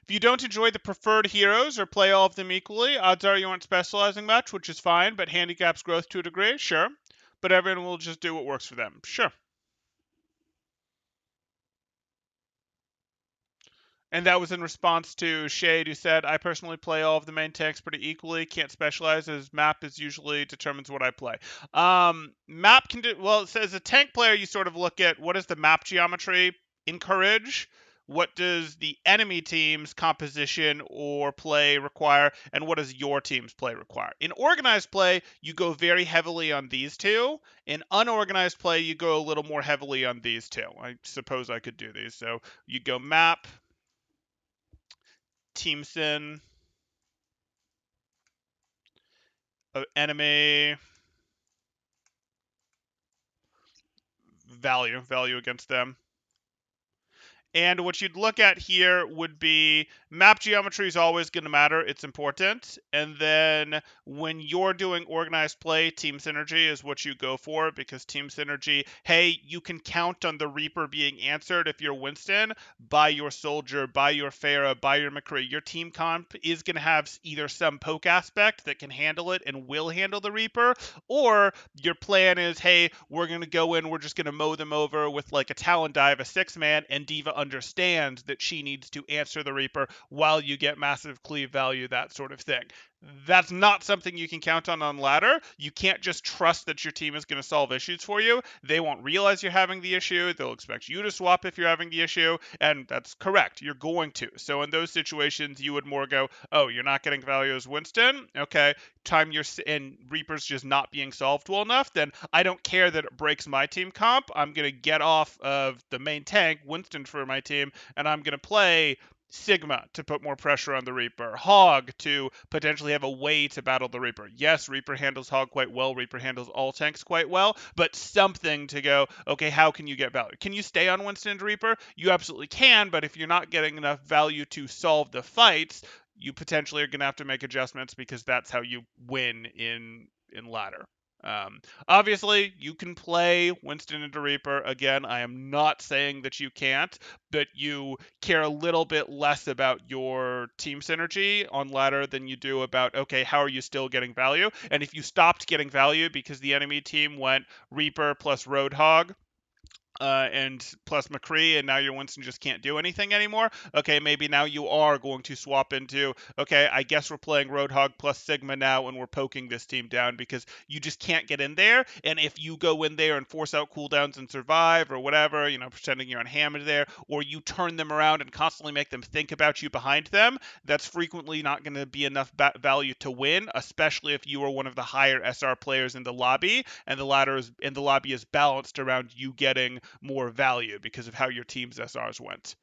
If you don't enjoy the preferred heroes or play all of them equally, odds are you aren't specializing much, which is fine, but handicaps growth to a degree, sure. But everyone will just do what works for them, sure. And that was in response to Shade, who said, I personally play all of the main tanks pretty equally, can't specialize as map is usually determines what I play. Map can do, well, it says a tank player, you sort of look at what does the map geometry encourage, what does the enemy team's composition or play require, and what does your team's play require. In organized play, you go very heavily on these two. In unorganized play, you go a little more heavily on these two. I suppose I could do these. So you go map, team sin, enemy, value against them. And what you'd look at here would be map geometry is always going to matter. It's important. And then when you're doing organized play, team synergy is what you go for because team synergy, hey, you can count on the Reaper being answered if you're Winston by your Soldier, by your Pharah, by your McCree. Your team comp is going to have either some poke aspect that can handle it and will handle the Reaper, or your plan is, hey, we're going to go in, we're just going to mow them over with like a Talon dive, a 6-man, and Diva understands that she needs to answer the Reaper while you get massive cleave value, that sort of thing. That's not something you can count on ladder. You can't just trust that your team is going to solve issues for you. They won't realize you're having the issue. They'll expect you to swap if you're having the issue, and that's correct. You're going to. So in those situations, you would more go, oh, you're not getting value as Winston? Okay, time you're and Reaper's just not being solved well enough, then I don't care that it breaks my team comp. I'm going to get off of the main tank, Winston, for my team, and I'm going to play Sigma to put more pressure on the Reaper, Hog to potentially have a way to battle the Reaper. Yes, Reaper handles Hog quite well, Reaper handles all tanks quite well, but something to go, okay, how can you get value? Can you stay on Winston and Reaper? You absolutely can, but if you're not getting enough value to solve the fights, you potentially are going to have to make adjustments because that's how you win in ladder. Obviously, you can play Winston into Reaper. Again, I am not saying that you can't, but you care a little bit less about your team synergy on ladder than you do about, okay, how are you still getting value? And if you stopped getting value because the enemy team went Reaper plus Roadhog, and plus McCree, and now your Winston just can't do anything anymore. Okay, maybe now you are going to swap into, okay, I guess we're playing Roadhog plus Sigma now, and we're poking this team down because you just can't get in there. And if you go in there and force out cooldowns and survive or whatever, pretending you're on Hammond there, or you turn them around and constantly make them think about you behind them, that's frequently not going to be enough value to win, especially if you are one of the higher SR players in the lobby, and the lobby is balanced around you getting more value because of how your team's SRs went.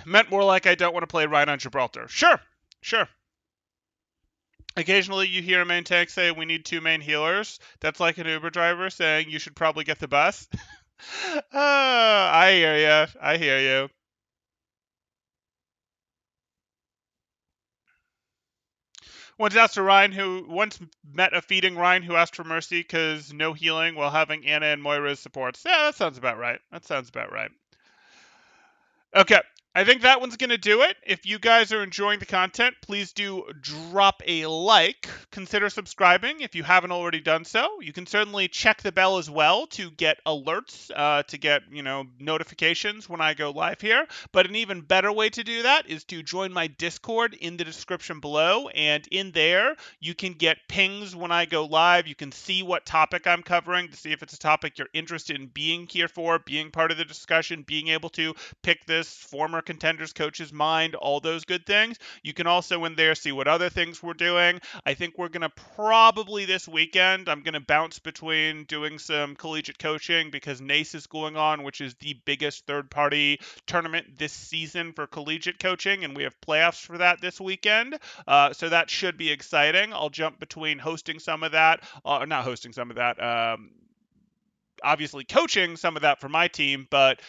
Meant more like I don't want to play Rhine on Gibraltar. Sure. Occasionally you hear a main tank say we need 2 main healers. That's like an Uber driver saying you should probably get the bus. I hear you. I hear you. Once asked a Rhine who once met a feeding Rhine who asked for mercy because no healing while having Ana and Moira as supports. Yeah, that sounds about right. Okay. I think that one's going to do it. If you guys are enjoying the content, please do drop a like. Consider subscribing if you haven't already done so. You can certainly check the bell as well to get alerts, to get, notifications when I go live here. But an even better way to do that is to join my Discord in the description below. And in there, you can get pings when I go live. You can see what topic I'm covering to see if it's a topic you're interested in being here for, being part of the discussion, being able to pick this former contenders coach's mind, all those good things. You can also in there see what other things we're doing. I think we're going to probably this weekend, I'm going to bounce between doing some collegiate coaching because NACE is going on, which is the biggest third-party tournament this season for collegiate coaching, and we have playoffs for that this weekend. So that should be exciting. I'll jump between hosting some of that, not hosting some of that, obviously coaching some of that for my team, but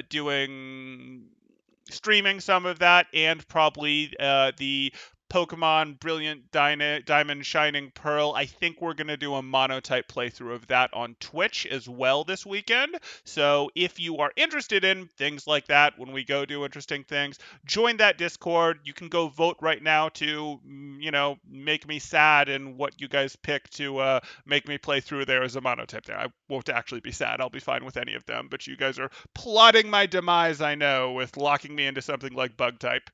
doing streaming some of that, and probably the Pokemon Brilliant Diamond Shining Pearl. I think we're going to do a monotype playthrough of that on Twitch as well this weekend. So if you are interested in things like that, when we go do interesting things, join that Discord. You can go vote right now to, make me sad and what you guys pick to make me play through there as a monotype there. I won't actually be sad. I'll be fine with any of them, but you guys are plotting my demise, I know, with locking me into something like bug type.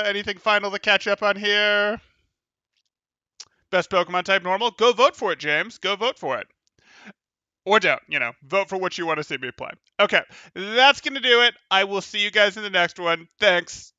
Anything final to catch up on here? Best Pokemon type normal? Go vote for it, James. Go vote for it. Or don't, vote for what you want to see me play. Okay, that's going to do it. I will see you guys in the next one. Thanks.